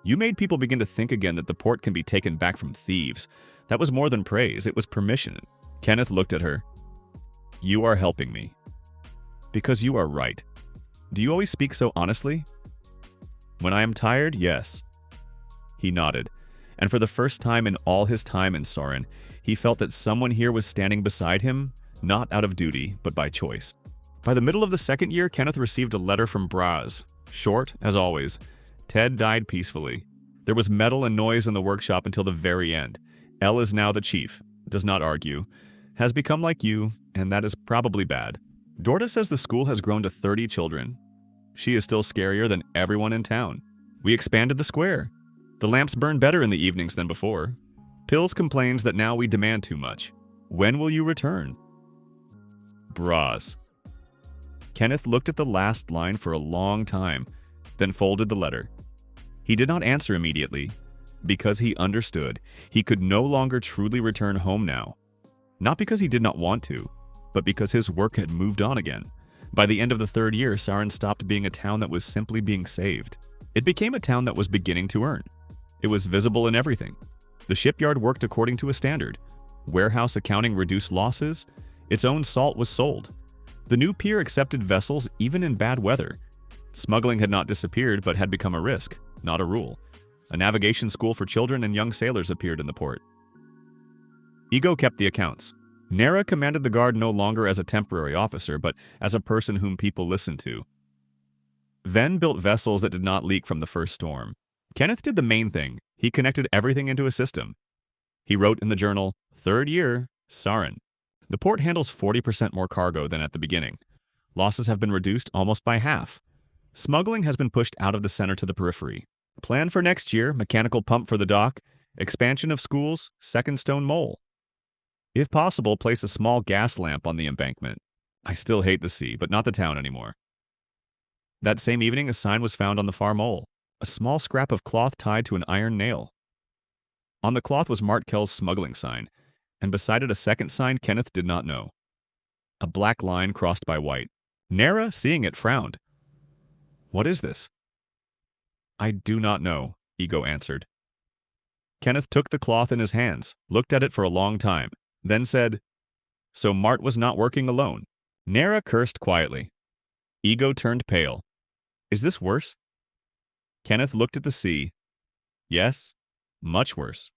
You made people begin to think again that the port can be taken back from thieves. That was more than praise, it was permission." Kenneth looked at her. "You are helping me." "Because you are right. Do you always speak so honestly?" "When I am tired, yes." He nodded, and for the first time in all his time in Soren, he felt that someone here was standing beside him, not out of duty, but by choice. By the middle of the second year, Kenneth received a letter from Braz. Short, as always. Ted died peacefully. There was metal and noise in the workshop until the very end. Elle is now the chief, does not argue, has become like you, and that is probably bad. Dorda says the school has grown to 30 children. She is still scarier than everyone in town. We expanded the square. The lamps burn better in the evenings than before. Pills complains that now we demand too much. When will you return? Braz. Kenneth looked at the last line for a long time, then folded the letter. He did not answer immediately, because he understood he could no longer truly return home now. Not because he did not want to, but because his work had moved on again. By the end of the third year, Saren stopped being a town that was simply being saved. It became a town that was beginning to earn. It was visible in everything. The shipyard worked according to a standard. Warehouse accounting reduced losses. Its own salt was sold. The new pier accepted vessels even in bad weather. Smuggling had not disappeared, but had become a risk, not a rule. A navigation school for children and young sailors appeared in the port. Ego kept the accounts. Nara commanded the guard no longer as a temporary officer, but as a person whom people listened to. Ven built vessels that did not leak from the first storm. Kenneth did the main thing. He connected everything into a system. He wrote in the journal, "Third year, Saren." The port handles 40% more cargo than at the beginning. Losses have been reduced almost by half. Smuggling has been pushed out of the center to the periphery. Plan for next year, mechanical pump for the dock, expansion of schools, second stone mole. If possible, place a small gas lamp on the embankment. I still hate the sea, but not the town anymore. That same evening, a sign was found on the far mole, a small scrap of cloth tied to an iron nail. On the cloth was Martkel's smuggling sign, and beside it a second sign Kenneth did not know. A black line crossed by white. Nara, seeing it, frowned. "What is this?" "I do not know," Ego answered. Kenneth took the cloth in his hands, looked at it for a long time, then said, "So Mart was not working alone." Nara cursed quietly. Ego turned pale. "Is this worse?" Kenneth looked at the sea. "Yes, much worse."